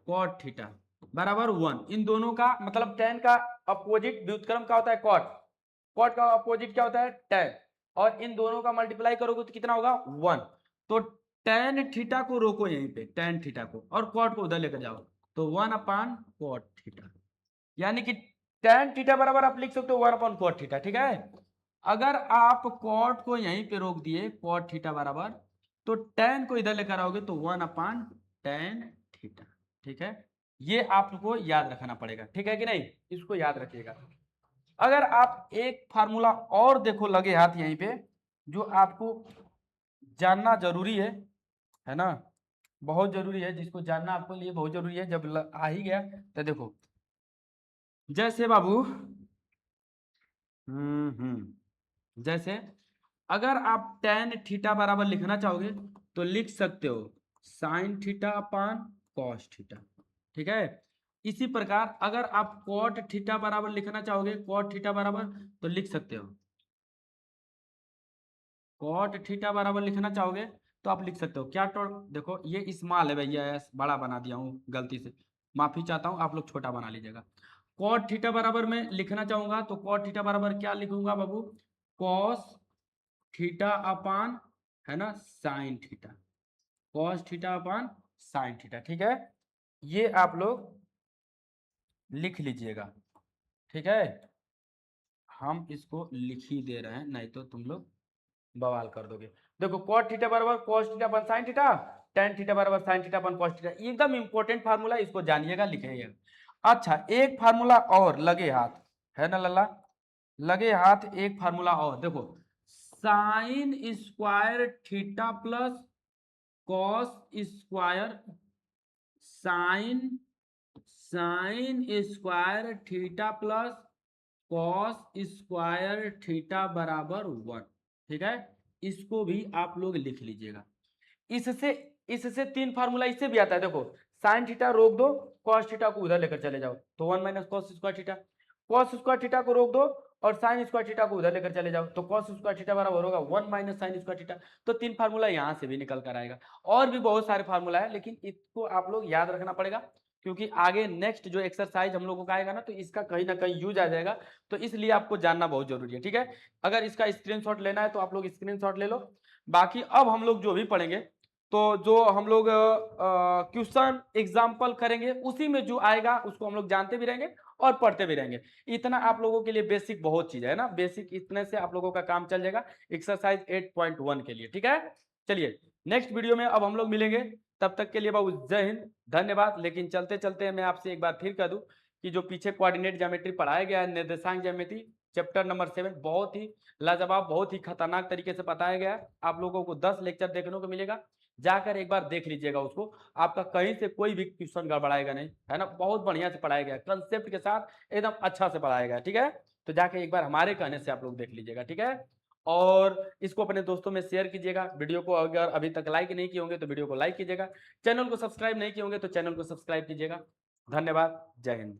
Speaker 1: कॉट थीटा बराबर वन, इन दोनों का मतलब टेन का अपोजिट व्युत्क्रम क्या होता है कॉट, कॉट का अपोजिट क्या होता है टेन, और इन दोनों का मल्टीप्लाई करोगे तो कितना होगा वन, तो टेन थीटा को रोको यहीं पे, टेन थीटा को, और कॉट को उधर लेकर जाओ तो वन अपान कॉट थीटा, यानी कि टेन थीटा बराबर आप लिख सकते हो वन अपॉन कॉट थीटा, ठीक है। अगर आप कॉट को यहीं पे रोक दिए कॉट थीटा बराबर, तो टेन को इधर लेकर आओगे तो वन अपान टेन थीटा, ठीक है। ये आपको याद रखना पड़ेगा, ठीक है कि नहीं, इसको याद रखिएगा। अगर आप एक फार्मूला और देखो लगे हाथ यहीं पे, जो आपको जानना जरूरी है ना, बहुत जरूरी है, जिसको जानना आपको लिए बहुत जरूरी है, जब आ ही गया तो देखो, जैसे बाबू जैसे अगर आप टेन थीटा बराबर लिखना चाहोगे तो लिख सकते हो sine theta upon cos theta, ठीक है। इसी प्रकार अगर आप कॉट थीटा बराबर लिखना चाहोगे, कॉट थीटा बराबर तो लिख सकते हो, कॉट थीटा बराबर लिखना चाहोगे तो आप लिख सकते हो क्या, तो देखो ये स्मॉल है भैया, बड़ा बना दिया हूँ गलती से, माफी चाहता हूँ, आप लोग छोटा बना लीजिएगा। कॉट थीटा बराबर मैं लिखना चाहूंगा तो कॉट थीटा बराबर क्या लिखूंगा बाबू, कॉस थीटा अपान, है ना, sign theta, cos theta upon sine theta, ठीक है। ये आप लोग लिख लीजिएगा, ठीक है, हम इसको लिख ही दे रहे हैं, नहीं तो तुम लोग बवाल कर दोगे। देखो cot थीटा बराबर cos थीटा अपन sin थीटा, tan थीटा बराबर sin थीटा अपन cos थीटा। एकदम इंपॉर्टेंट फार्मूला, इसको जानिएगा, लिखिएगा। अच्छा, एक फार्मूला और लगे हाथ, है ना लल्ला, लगे हाथ एक फार्मूला और देखो, sine square theta plus cos square, sine sine square theta plus cos square theta बराबर 1। ठीक है, इसको भी आप लोग लिख लीजिएगा। इससे इससे तीन फार्मूला इससे भी आता है। देखो, साइन थीटा रोक दो, कॉस थीटा को उधर लेकर चले जाओ तो 1 minus cos square theta, cos square theta को रोक दो और साइन स्क्वायर थीटा को उधर लेकर चले जाओ तो कॉस स्क्वायर थीटा बराबर होगा 1 माइनस साइन स्क्वायर थीटा। तो तीन फार्मूला यहां से भी निकल कर आएगा। और भी बहुत सारे फार्मूला है, लेकिन इसको आप लोग याद रखना पड़ेगा, क्योंकि आगे नेक्स्ट जो एक्सरसाइज हम लोगों का आएगा ना, तो इसका कहीं ना कहीं यूज आ जाएगा, तो इसलिए आपको जानना बहुत जरूरी है। ठीक है, अगर इसका स्क्रीनशॉट लेना है तो आप लोग स्क्रीनशॉट ले लो। बाकी अब हम लोग जो भी पढ़ेंगे, तो जो हम लोग क्वेश्चन एग्जाम्पल करेंगे, उसी में जो आएगा उसको हम लोग जानते भी रहेंगे और पढ़ते भी रहेंगे। इतना आप लोगों के लिए बेसिक बहुत चीज है ना, बेसिक इतने से आप लोगों का काम चल जाएगा एक्सरसाइज 8.1 के लिए। ठीक है, चलिए नेक्स्ट वीडियो में अब हम लोग मिलेंगे, तब तक के लिए बाबू जय हिंद, धन्यवाद। लेकिन चलते चलते मैं आपसे एक बार फिर कह दूं कि जो पीछे कोऑर्डिनेट ज्योमेट्री पढ़ाया गया है, निर्देशांक ज्योमेट्री चैप्टर नंबर 7, बहुत ही लाजवाब, बहुत ही खतरनाक तरीके से बताया गया है। आप लोगों को 10 लेक्चर देखने को मिलेगा, जाकर एक बार देख लीजिएगा उसको, आपका कहीं से कोई भी क्वेश्चन गड़बड़ाएगा नहीं, है ना। बहुत बढ़िया से पढ़ाया गया, कंसेप्ट के साथ एकदम अच्छा से पढ़ाया गया। ठीक है, तो जाके एक बार हमारे कहने से आप लोग देख लीजिएगा। ठीक है, और इसको अपने दोस्तों में शेयर कीजिएगा। वीडियो को अगर अभी तक लाइक नहीं किए होंगे तो वीडियो को लाइक कीजिएगा, चैनल को सब्सक्राइब नहीं किए होंगे तो चैनल को सब्सक्राइब कीजिएगा। धन्यवाद, जय हिंद।